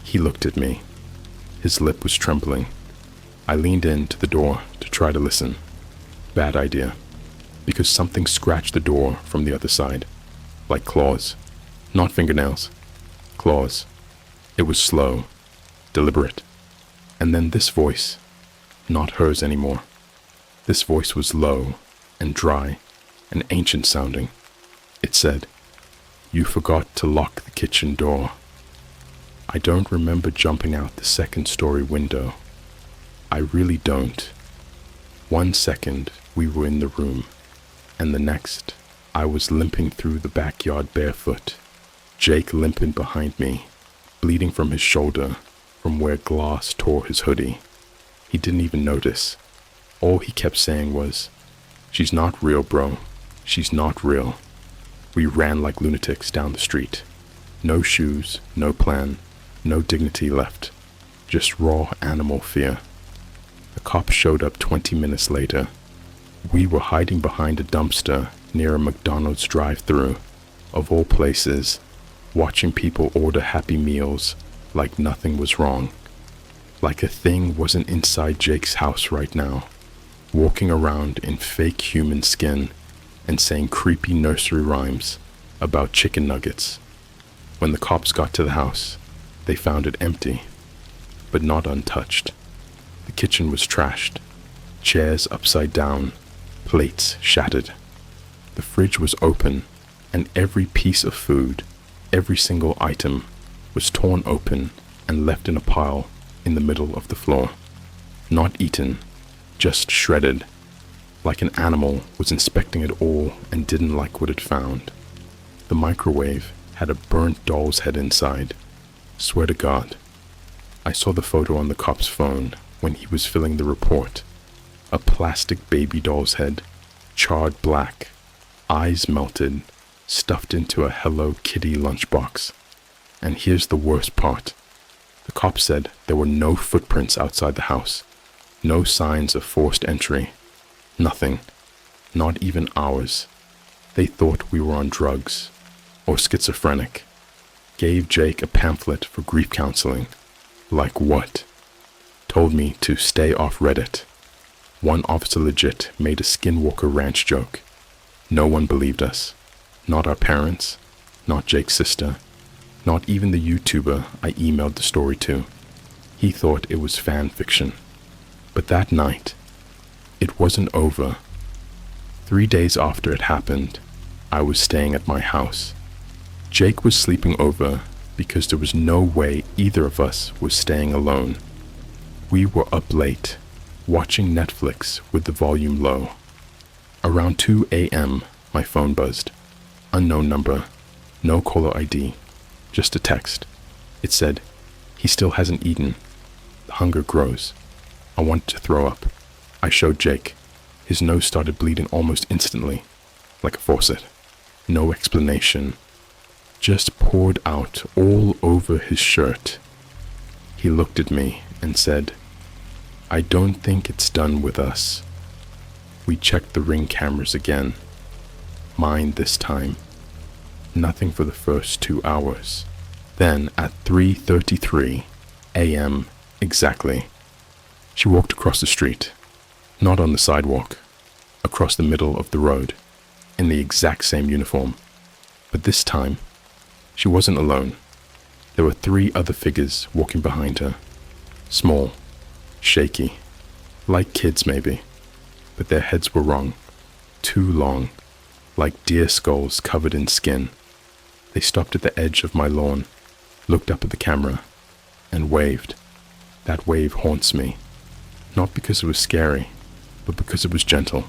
He looked at me. His lip was trembling. I leaned in to the door to try to listen. Bad idea, because something scratched the door from the other side, like claws, not fingernails, claws. It was slow, deliberate. And then this voice, not hers anymore. This voice was low and dry and ancient sounding. It said, "You forgot to lock the kitchen door." I don't remember jumping out the second-story window. I really don't. 1 second we were in the room, and the next I was limping through the backyard barefoot, Jake limping behind me, bleeding from his shoulder from where glass tore his hoodie. He didn't even notice. All he kept saying was, "She's not real, bro. She's not real." We ran like lunatics down the street. No shoes, no plan, no dignity left. Just raw animal fear. The cops showed up 20 minutes later. We were hiding behind a dumpster near a McDonald's drive-thru, of all places, watching people order Happy Meals like nothing was wrong. Like a thing wasn't inside Jake's house right now, walking around in fake human skin and saying creepy nursery rhymes about chicken nuggets. When the cops got to the house, they found it empty, but not untouched. The kitchen was trashed, chairs upside down, plates shattered. The fridge was open, and every piece of food, every single item, was torn open and left in a pile in the middle of the floor. Not eaten, just shredded, like an animal was inspecting it all and didn't like what it found. The microwave had a burnt doll's head inside. Swear to God. I saw the photo on the cop's phone when he was filling the report. A plastic baby doll's head, charred black, eyes melted, stuffed into a Hello Kitty lunchbox. And here's the worst part. The cop said there were no footprints outside the house, no signs of forced entry, nothing, not even ours. They thought we were on drugs, or schizophrenic. Gave Jake a pamphlet for grief counseling. Like what? Told me to stay off Reddit. One officer legit made a Skinwalker ranch joke. No one believed us. Not our parents, not Jake's sister, not even the YouTuber I emailed the story to. He thought it was fan fiction. But that night, it wasn't over. 3 days after it happened, I was staying at my house. Jake was sleeping over because there was no way either of us was staying alone. We were up late, watching Netflix with the volume low. Around 2 a.m., my phone buzzed. Unknown number, no caller ID, just a text. It said, "He still hasn't eaten. The hunger grows." I wanted to throw up. I showed Jake. His nose started bleeding almost instantly, like a faucet. No explanation. Just poured out all over his shirt. He looked at me and said, "I don't think it's done with us." We checked the Ring cameras again. Mine this time. Nothing for the first 2 hours. Then at 3:33 a.m. exactly, she walked across the street, not on the sidewalk, across the middle of the road, in the exact same uniform. But this time, she wasn't alone. There were 3 other figures walking behind her. Small, shaky, like kids maybe, but their heads were wrong, too long, like deer skulls covered in skin. They stopped at the edge of my lawn, looked up at the camera, and waved. That wave haunts me, not because it was scary, but because it was gentle,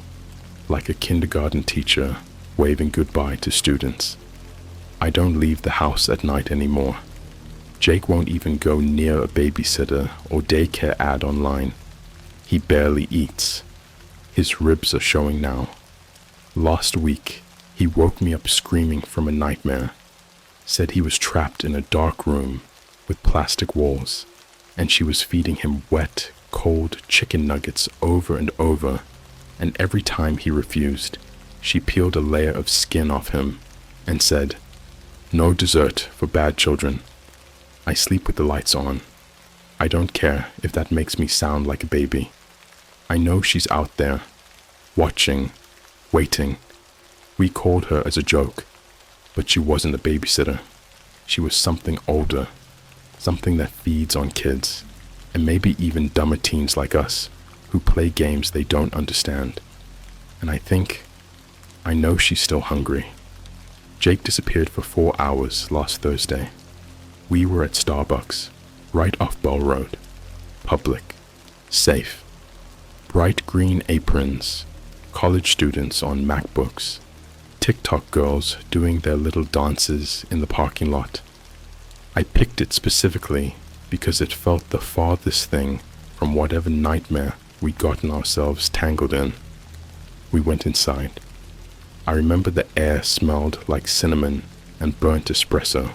like a kindergarten teacher waving goodbye to students. I don't leave the house at night anymore. Jake won't even go near a babysitter or daycare ad online. He barely eats. His ribs are showing now. Last week, he woke me up screaming from a nightmare. said he was trapped in a dark room with plastic walls, and she was feeding him wet, cold chicken nuggets over and over, and every time he refused, she peeled a layer of skin off him and said, "No dessert for bad children. I sleep with the lights on. I don't care if that makes me sound like a baby. I know she's out there, watching, waiting." We called her as a joke, but she wasn't a babysitter. She was something older, something that feeds on kids, and maybe even dumber teens like us, who play games they don't understand. And I know she's still hungry. Jake disappeared for 4 hours last Thursday. We were at Starbucks, right off Bell Road. Public, safe. Bright green aprons, college students on MacBooks, TikTok girls doing their little dances in the parking lot. I picked it specifically because it felt the farthest thing from whatever nightmare we'd gotten ourselves tangled in. We went inside. I remember the air smelled like cinnamon and burnt espresso.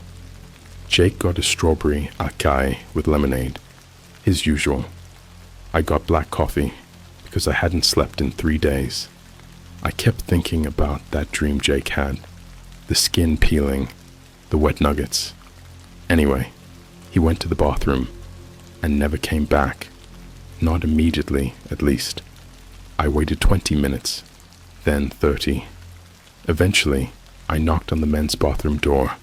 Jake got a strawberry acai with lemonade, his usual. I got black coffee because I hadn't slept in 3 days. I kept thinking about that dream Jake had, the skin peeling, the wet nuggets. Anyway, he went to the bathroom and never came back. Not immediately, at least. I waited 20 minutes, then 30. Eventually, I knocked on the men's bathroom door,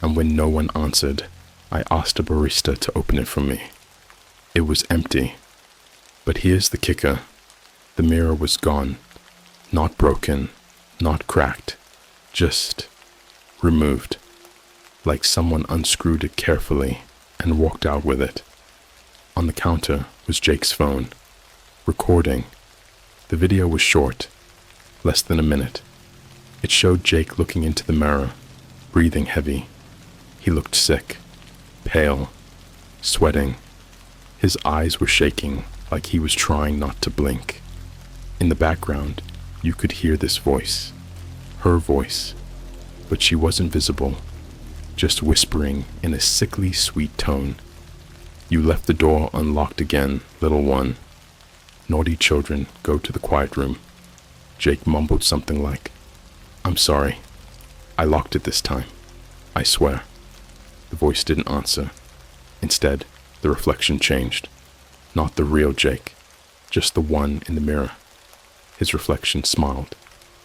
and when no one answered, I asked a barista to open it for me. It was empty. But here's the kicker. The mirror was gone. Not broken, not cracked, just removed. Like someone unscrewed it carefully and walked out with it. On the counter was Jake's phone, recording. The video was short, less than a minute. It showed Jake looking into the mirror, breathing heavy. He looked sick, pale, sweating. His eyes were shaking like he was trying not to blink. In the background, you could hear this voice, her voice, but she wasn't visible, just whispering in a sickly sweet tone. "You left the door unlocked again, little one. Naughty children go to the quiet room." Jake mumbled something like, "I'm sorry. I locked it this time. I swear." The voice didn't answer. Instead, the reflection changed. Not the real Jake, just the one in the mirror. His reflection smiled,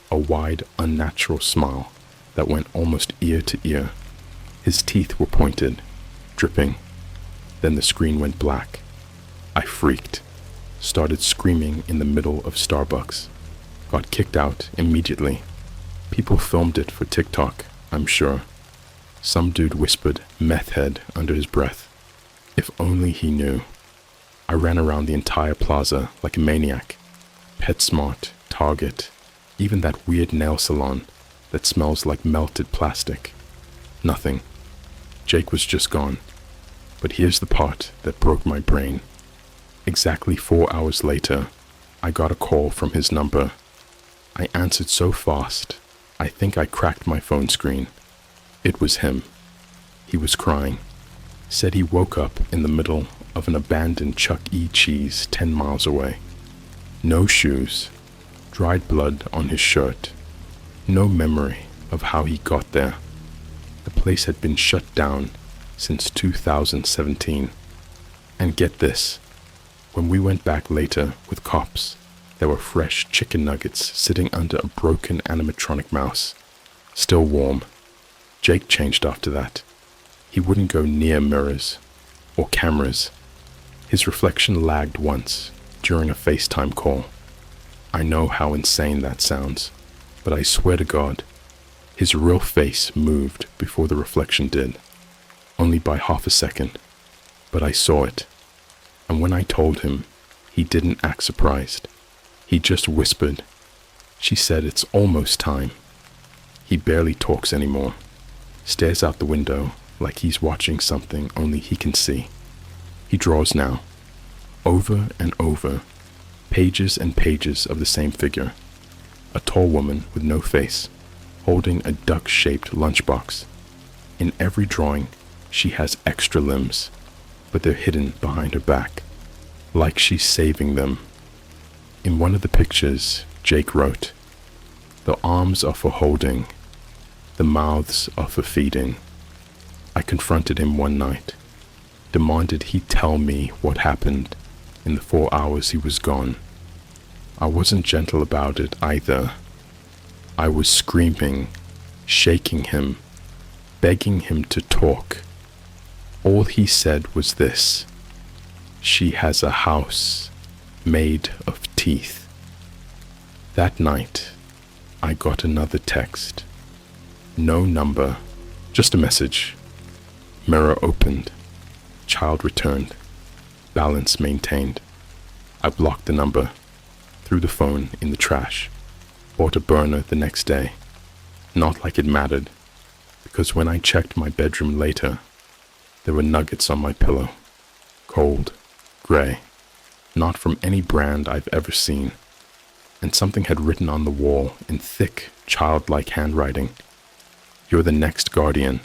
a wide, unnatural smile that went almost ear to ear. His teeth were pointed, dripping. Then the screen went black. I freaked, started screaming in the middle of Starbucks, got kicked out immediately. People filmed it for TikTok, I'm sure. Some dude whispered meth head under his breath. If only he knew. I ran around the entire plaza like a maniac. PetSmart, Target, even that weird nail salon that smells like melted plastic. Nothing. Jake was just gone. But here's the part that broke my brain. Exactly 4 hours later, I got a call from his number. I answered so fast, I think I cracked my phone screen. It was him. He was crying. Said he woke up in the middle of an abandoned Chuck E. Cheese 10 miles away. No shoes, dried blood on his shirt, no memory of how he got there. The place had been shut down since 2017. And get this, when we went back later with cops, there were fresh chicken nuggets sitting under a broken animatronic mouse, still warm. Jake changed after that. He wouldn't go near mirrors or cameras. His reflection lagged once during a FaceTime call. I know how insane that sounds, but I swear to God, his real face moved before the reflection did, only by half a second, but I saw it. And when I told him, he didn't act surprised. He just whispered, "She said it's almost time." He barely talks anymore, stares out the window like he's watching something only he can see. He draws now, over and over, pages and pages of the same figure, a tall woman with no face, holding a duck-shaped lunchbox. In every drawing, she has extra limbs, but they're hidden behind her back, like she's saving them. In one of the pictures, Jake wrote, "The arms are for holding, the mouths are for feeding." I confronted him one night, demanded he tell me what happened in the 4 hours he was gone. I wasn't gentle about it either. I was screaming, shaking him, begging him to talk. All he said was this: "She has a house made of teeth." That night, I got another text. No number, just a message. Mirror opened. Child returned. Balance maintained. I blocked the number, threw the phone in the trash, bought a burner the next day. Not like it mattered, because when I checked my bedroom later, there were nuggets on my pillow. Cold, gray, not from any brand I've ever seen. And something had written on the wall in thick, childlike handwriting, "You're the next guardian."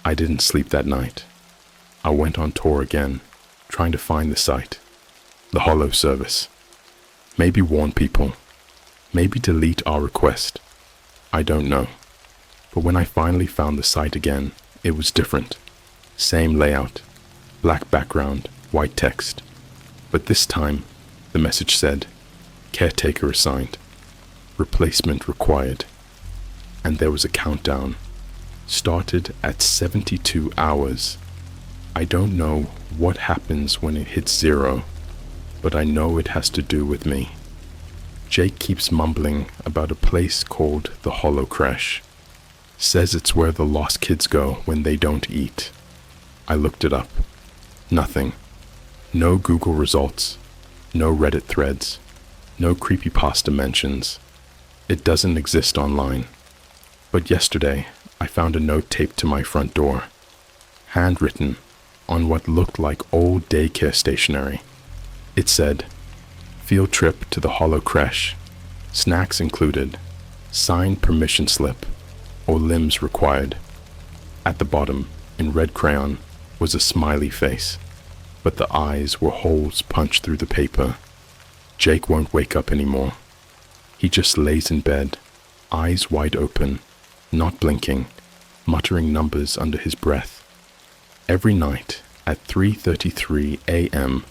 I didn't sleep that night. I went on tour again, trying to find the site, the Hollow service. Maybe warn people, maybe delete our request. I don't know. But when I finally found the site again, it was different. Same layout, black background, white text. But this time, the message said, "Caretaker assigned. Replacement required." And there was a countdown. Started at 72 hours. I don't know what happens when it hits 0, but I know it has to do with me. Jake keeps mumbling about a place called the Hollow Crash. Says it's where the lost kids go when they don't eat. I looked it up. Nothing. No Google results. No Reddit threads. No Creepypasta mentions. It doesn't exist online. But yesterday, I found a note taped to my front door. Handwritten on what looked like old daycare stationery. It said, "Field trip to the Hollow Crash. Snacks included. Signed permission slip. Or limbs required." At the bottom, in red crayon, was a smiley face, but the eyes were holes punched through the paper. Jake won't wake up anymore. He just lays in bed, eyes wide open, not blinking, muttering numbers under his breath. Every night at 3:33 a.m.,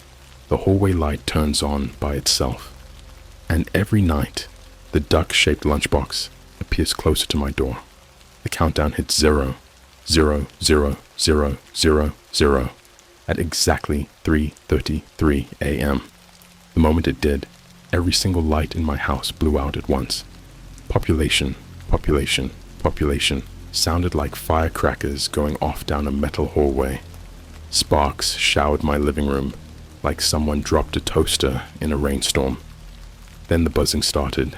the hallway light turns on by itself. And every night, the duck-shaped lunchbox appears closer to my door. The countdown hits 0, 0, 0, 0, 0, 0 at exactly 3:33 a.m. The moment it did, every single light in my house blew out at once. Population, population, population sounded like firecrackers going off down a metal hallway. Sparks showered my living room like someone dropped a toaster in a rainstorm. Then the buzzing started.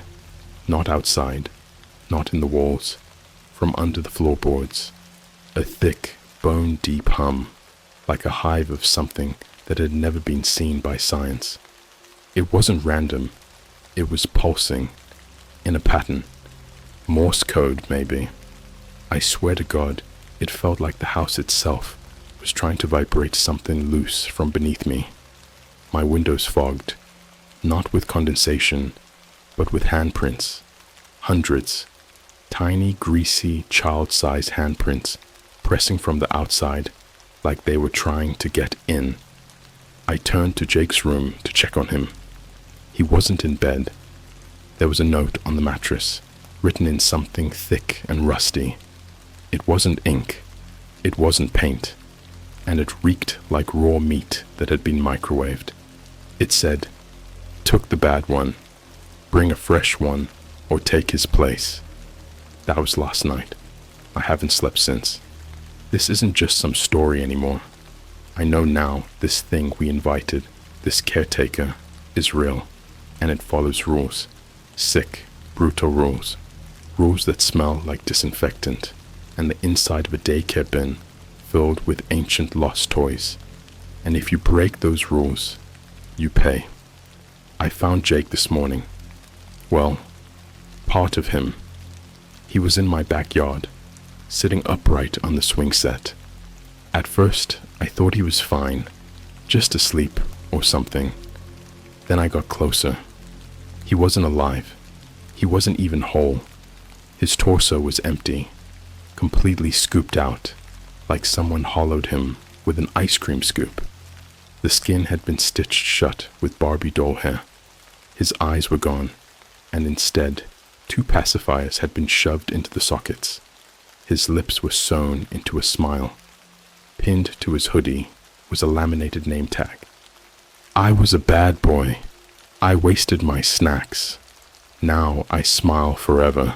Not outside, not in the walls, from under the floorboards. A thick, bone-deep hum, like a hive of something that had never been seen by science. It wasn't random. It was pulsing, in a pattern. Morse code, maybe. I swear to God, it felt like the house itself was trying to vibrate something loose from beneath me. My windows fogged, not with condensation, but with handprints. Hundreds. Tiny, greasy, child-sized handprints pressing from the outside like they were trying to get in. I turned to Jake's room to check on him. He wasn't in bed. There was a note on the mattress, written in something thick and rusty. It wasn't ink. It wasn't paint. And it reeked like raw meat that had been microwaved. It said, "Took the bad one. Bring a fresh one or take his place." That was last night. I haven't slept since. This isn't just some story anymore. I know now this thing we invited, this caretaker, is real, and it follows rules. Sick, brutal rules. Rules that smell like disinfectant, and the inside of a daycare bin filled with ancient lost toys. And if you break those rules, you pay. I found Jake this morning. Well, part of him. He was in my backyard, sitting upright on the swing set. At first, I thought he was fine, just asleep or something. Then I got closer. He wasn't alive. He wasn't even whole. His torso was empty, completely scooped out, like someone hollowed him with an ice cream scoop. The skin had been stitched shut with Barbie doll hair. His eyes were gone, and instead, 2 pacifiers had been shoved into the sockets. His lips were sewn into a smile. Pinned to his hoodie was a laminated name tag. I was a bad boy. I wasted my snacks. Now I smile forever.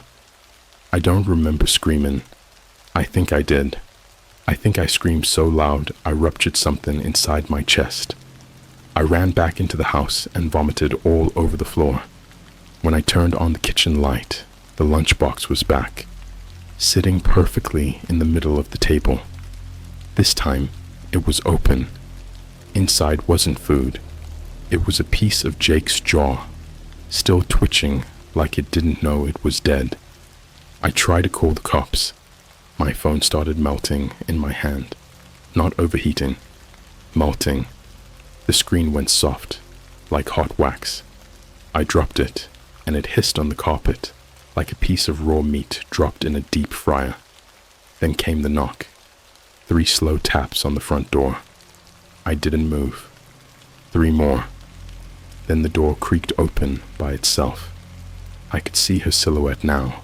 I don't remember screaming. I think I did. I think I screamed so loud I ruptured something inside my chest. I ran back into the house and vomited all over the floor. When I turned on the kitchen light, the lunchbox was back, sitting perfectly in the middle of the table. This time, it was open. Inside wasn't food. It was a piece of Jake's jaw, still twitching like it didn't know it was dead. I tried to call the cops. My phone started melting in my hand. Not overheating, melting. The screen went soft, like hot wax. I dropped it, and it hissed on the carpet, like a piece of raw meat dropped in a deep fryer. Then came the knock. 3 slow taps on the front door. I didn't move. 3 more. Then the door creaked open by itself. I could see her silhouette now,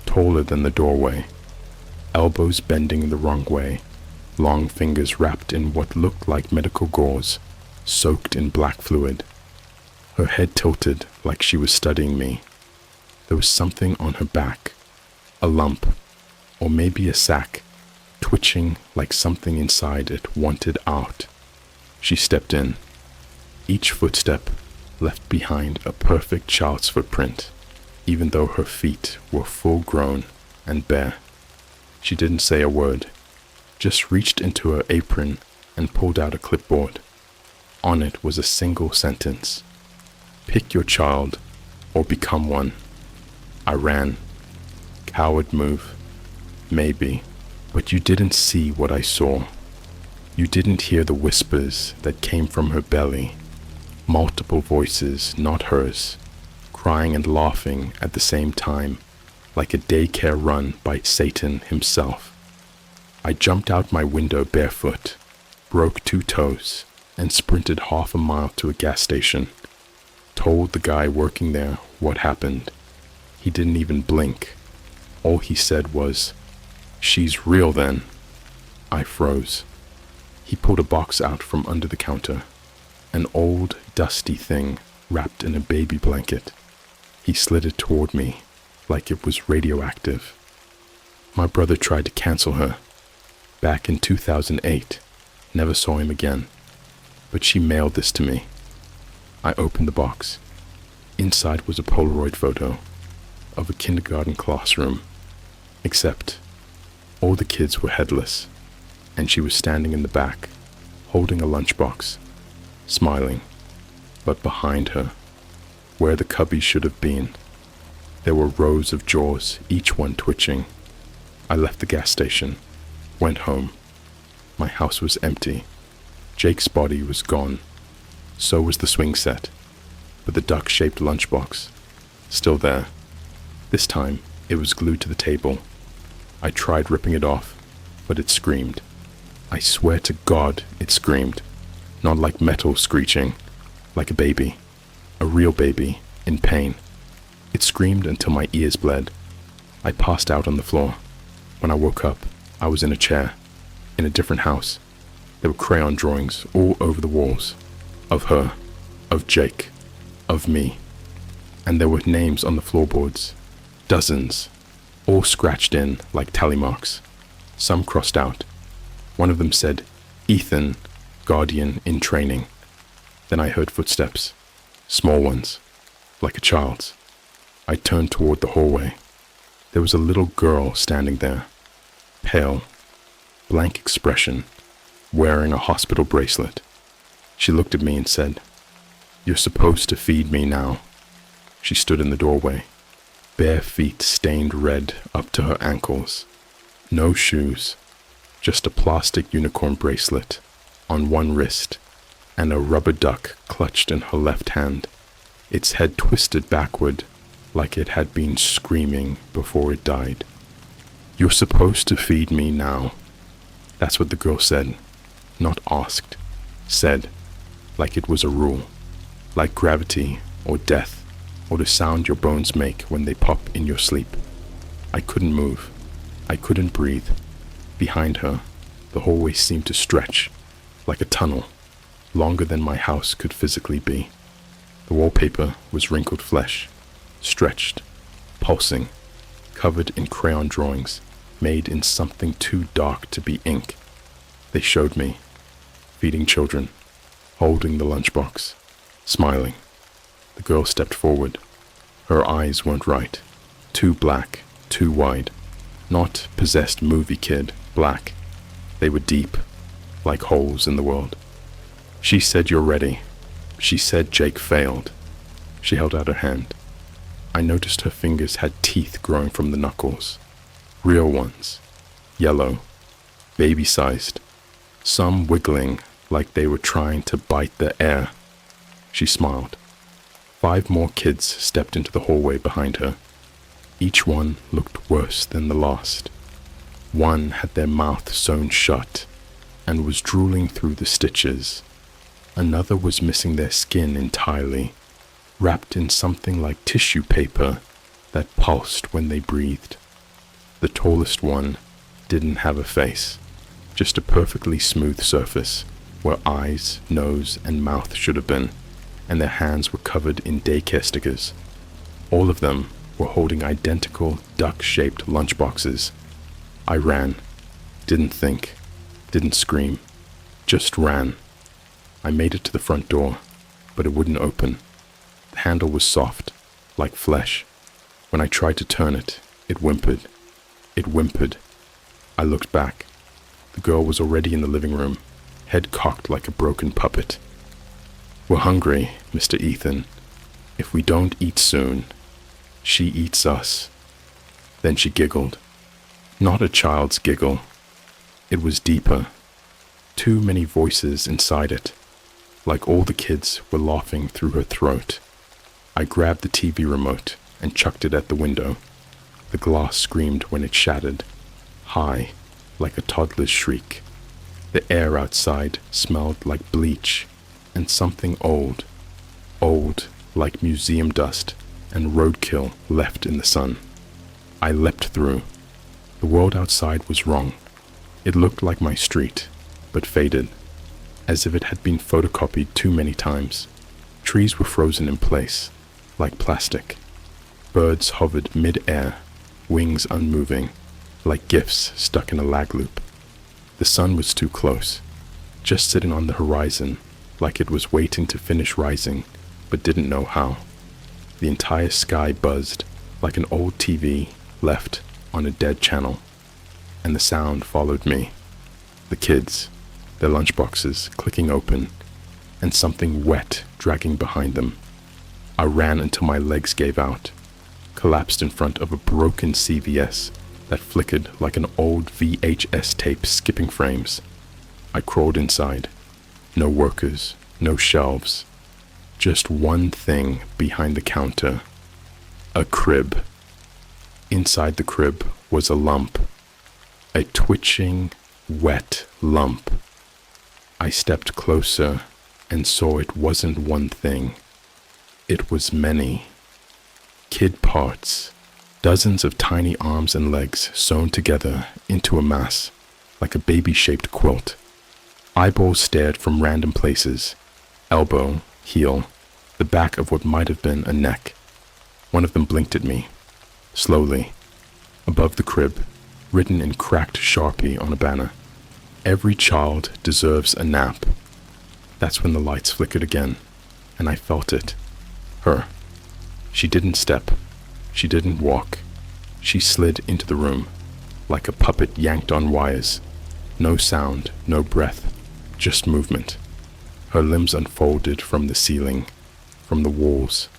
taller than the doorway, elbows bending the wrong way, long fingers wrapped in what looked like medical gauze, soaked in black fluid. Her head tilted like she was studying me. There was something on her back, a lump, or maybe a sack, twitching like something inside it wanted out. She stepped in. Each footstep left behind a perfect child's footprint, even though her feet were full grown and bare. She didn't say a word, just reached into her apron and pulled out a clipboard. On it was a single sentence: "Pick your child or become one." I ran. Coward move. Maybe. But you didn't see what I saw. You didn't hear the whispers that came from her belly. Multiple voices, not hers, crying and laughing at the same time, like a daycare run by Satan himself. I jumped out my window barefoot, broke 2 toes, and sprinted half a mile to a gas station. Told the guy working there what happened. He didn't even blink. All he said was, "She's real then." I froze. He pulled a box out from under the counter, an old, dusty thing wrapped in a baby blanket. He slid it toward me like it was radioactive. My brother tried to cancel her. Back in 2008, never saw him again. But she mailed this to me. I opened the box. Inside was a Polaroid photo of a kindergarten classroom, except all the kids were headless, and she was standing in the back, holding a lunchbox, smiling. But behind her, where the cubby should have been, there were rows of jaws, each one twitching. I left the gas station, went home. My house was empty. Jake's body was gone. So was the swing set, but the duck-shaped lunchbox, still there. This time, it was glued to the table. I tried ripping it off, but it screamed. I swear to God, it screamed. Not like metal screeching, like a baby, a real baby, in pain. It screamed until my ears bled. I passed out on the floor. When I woke up, I was in a chair, in a different house. There were crayon drawings all over the walls, of her, of Jake, of me. And there were names on the floorboards, dozens, all scratched in like tally marks, some crossed out. One of them said, "Ethan, guardian in training." Then I heard footsteps, small ones, like a child's. I turned toward the hallway. There was a little girl standing there, pale, blank expression, wearing a hospital bracelet. She looked at me and said, "You're supposed to feed me now." She stood in the doorway, bare feet stained red up to her ankles. No shoes, just a plastic unicorn bracelet on one wrist and a rubber duck clutched in her left hand, its head twisted backward like it had been screaming before it died. "You're supposed to feed me now." That's what the girl said, not asked. Said, like it was a rule, like gravity or death or the sound your bones make when they pop in your sleep. I couldn't move. I couldn't breathe. Behind her, the hallway seemed to stretch like a tunnel, longer than my house could physically be. The wallpaper was wrinkled flesh, stretched, pulsing, covered in crayon drawings, made in something too dark to be ink. They showed me, feeding children, holding the lunchbox, smiling. The girl stepped forward. Her eyes weren't right. Too black, too wide. Not possessed movie kid, black. They were deep, like holes in the world. She said, "You're ready." She said Jake failed. She held out her hand. I noticed her fingers had teeth growing from the knuckles. Real ones. Yellow. Baby-sized. Some wiggling like they were trying to bite the air. She smiled. 5 more kids stepped into the hallway behind her. Each one looked worse than the last. One had their mouth sewn shut and was drooling through the stitches. Another was missing their skin entirely, wrapped in something like tissue paper that pulsed when they breathed. The tallest one didn't have a face, just a perfectly smooth surface where eyes, nose, and mouth should have been, and their hands were covered in daycare stickers. All of them were holding identical duck-shaped lunchboxes. I ran, didn't think, didn't scream, just ran. I made it to the front door, but it wouldn't open. The handle was soft, like flesh. When I tried to turn it, it whimpered. It whimpered. I looked back. The girl was already in the living room, head cocked like a broken puppet. "We're hungry, Mr. Ethan. If we don't eat soon, she eats us." Then she giggled. Not a child's giggle. It was deeper. Too many voices inside it, like all the kids were laughing through her throat. I grabbed the TV remote and chucked it at the window. The glass screamed when it shattered, high, like a toddler's shriek. The air outside smelled like bleach and something old, like museum dust and roadkill left in the sun. I leapt through. The world outside was wrong. It looked like my street, but faded, as if it had been photocopied too many times. Trees were frozen in place, like plastic. Birds hovered mid-air, wings unmoving, like gifts stuck in a lag loop. The sun was too close, just sitting on the horizon, like it was waiting to finish rising, but didn't know how. The entire sky buzzed, like an old TV left on a dead channel, and the sound followed me. The kids, their lunchboxes clicking open, and something wet dragging behind them. I ran until my legs gave out, collapsed in front of a broken CVS that flickered like an old VHS tape skipping frames. I crawled inside. No workers, no shelves. Just one thing behind the counter. A crib. Inside the crib was a lump. A twitching, wet lump. I stepped closer and saw it wasn't one thing. It was many. Kid parts. Dozens of tiny arms and legs sewn together into a mass, like a baby-shaped quilt. Eyeballs stared from random places. Elbow, heel, the back of what might have been a neck. One of them blinked at me, slowly. Above the crib, written in cracked Sharpie on a banner, "Every child deserves a nap." That's when the lights flickered again, and I felt it. Her. She didn't step. She didn't walk. She slid into the room, like a puppet yanked on wires. No sound, no breath, just movement. Her limbs unfolded from the ceiling, from the walls,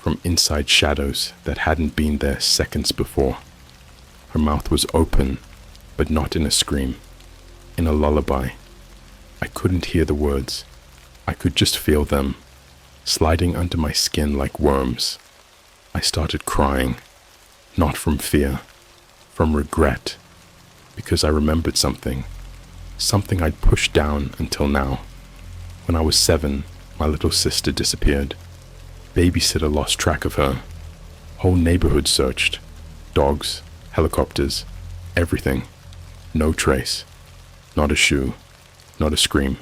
from inside shadows that hadn't been there seconds before. Her mouth was open, but not in a scream, in a lullaby. I couldn't hear the words. I could just feel them, sliding under my skin like worms. I started crying, not from fear, from regret, because I remembered something I'd pushed down until now. When I was 7, my little sister disappeared. Babysitter lost track of her. Whole neighborhood searched. Dogs, helicopters, everything. No trace. Not a shoe. Not a scream.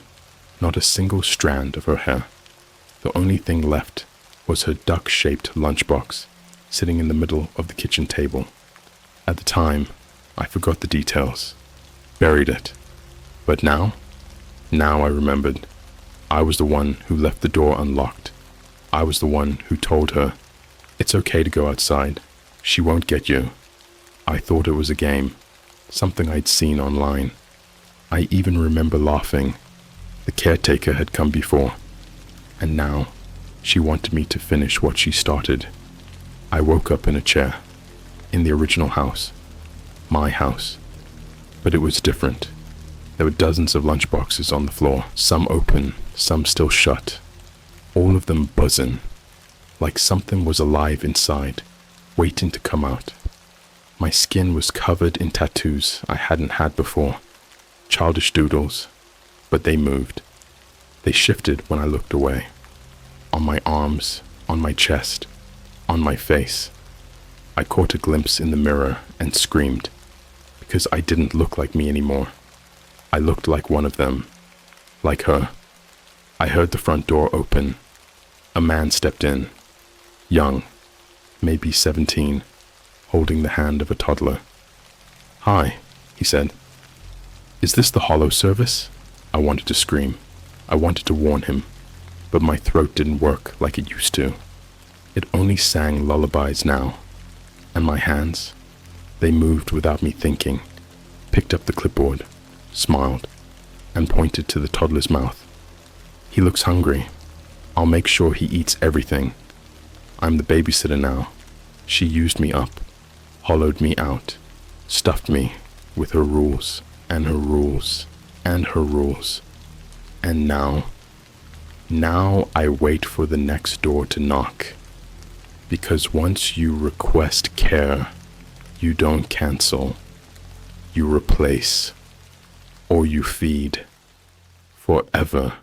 Not a single strand of her hair. The only thing left was her duck-shaped lunchbox sitting in the middle of the kitchen table. At the time, I forgot the details. Buried it. But now I remembered. I was the one who left the door unlocked. I was the one who told her, "It's okay to go outside. She won't get you." I thought it was a game, something I'd seen online. I even remember laughing. The caretaker had come before, and now she wanted me to finish what she started. I woke up in a chair, in the original house, my house, but it was different. There were dozens of lunchboxes on the floor, some open, some still shut, all of them buzzing, like something was alive inside, waiting to come out. My skin was covered in tattoos I hadn't had before, childish doodles, but they moved. They shifted when I looked away. On my arms, on my chest, on my face. I caught a glimpse in the mirror and screamed, because I didn't look like me anymore. I looked like one of them, like her. I heard the front door open. A man stepped in, young, maybe 17, holding the hand of a toddler. "Hi," he said. "Is this the Hollow service?" I wanted to scream. I wanted to warn him, but my throat didn't work like it used to. It only sang lullabies now. And my hands, they moved without me thinking, picked up the clipboard, smiled, and pointed to the toddler's mouth. "He looks hungry. I'll make sure he eats everything. I'm the babysitter now. She used me up, hollowed me out, stuffed me with her rules, and her rules, and her rules. And now I wait for the next door to knock. Because once you request care, you don't cancel. You replace, or you feed, forever."